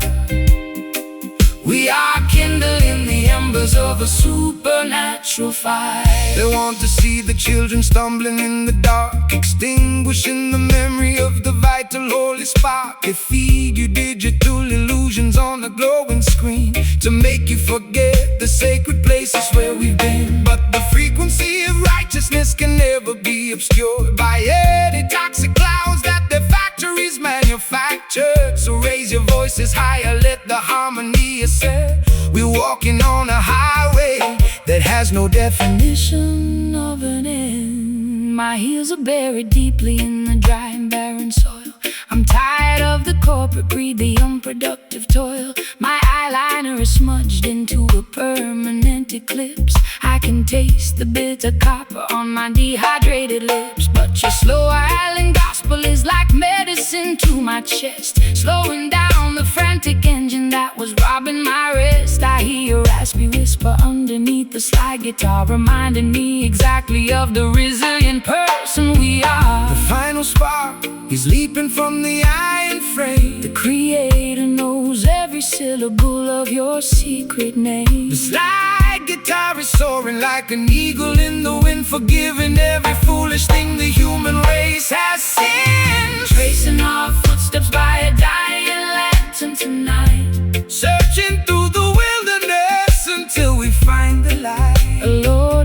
We are kindling the embers of a supernatural fire. They want to see the children stumbling in the dark, extinguishing the memory of the vital holy spark. They feed you digital illusions on a glowing screen to make you forget the sacred places where we've been. But the frequency of righteousness can never be obscured by any toxic clouds that their factories manufactured. So raise your voices higher, let the harmony ascend. We're walking on a highway that has no Definition of an end. My heels are buried deeply in the dry and barren soil. I'm tired of the corporate greed, the unproductive toil. My eyeliner is smudged into a permanent eclipse. I can taste the bitter copper on my dehydrated lips. But your slow island gospel is like medicine to my chest, slowing down the frantic engine that was robbing my rest. I hear a raspy whisper underneath the slide guitar, reminding me exactly of the resilient person we are. The final spark is leaping from the iron frame. The Creator knows every syllable of your secret name. The slide guitar is soaring like an eagle in the wind, forgiving every foolish thing the human race has sinned. Tracing our footsteps by a dying lantern tonight, Searching through the wilderness until we find the light. a low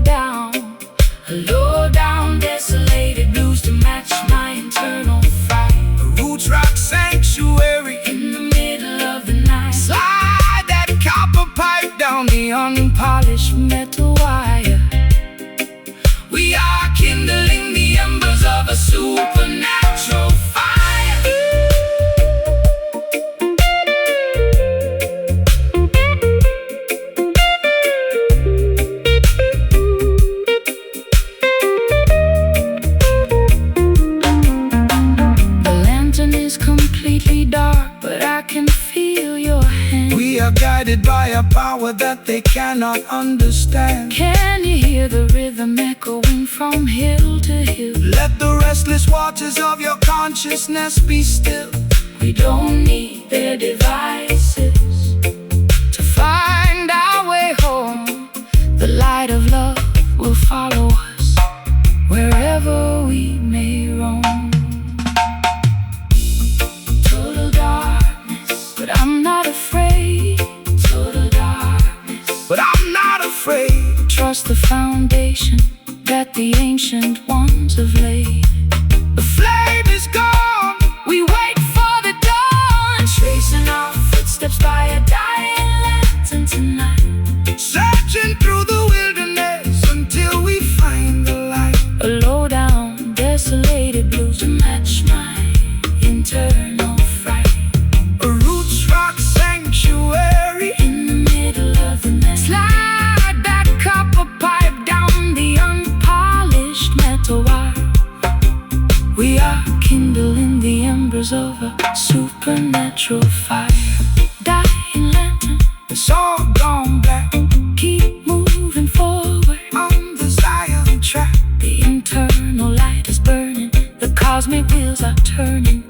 down desolated blues to match my internal fright. A roots rock sanctuary. In the middle of the night, Slide that copper pipe down the unpolished metal wire. We are kindling the embers of a supernatural fire. The lantern is completely dark, but I can feel your hand. We are guided by a power that they cannot understand. Can you hear the rhythm echoing from hill to hill? Let the restless waters of your consciousness be still. We don't need their devices to find our way home. The light of love will follow us wherever we may roam. Total darkness, but I'm not afraid. Total darkness, But I'm not afraid. trust the foundation that the ancient ones have laid. The flame is gone. We wait for the dawn, tracing our footsteps by a dying lantern tonight, Searching through the wilderness until we find the light. a low down desolated blues to match my internal fright. A roots rock sanctuary. In the middle of the night, slide that copper pipe down the unpolished metal wire. We are kindling the embers of a supernatural fire. Dying lantern, It's all gone black keep moving forward. on the Zion track. The internal light is burning, the cosmic wheels are turning.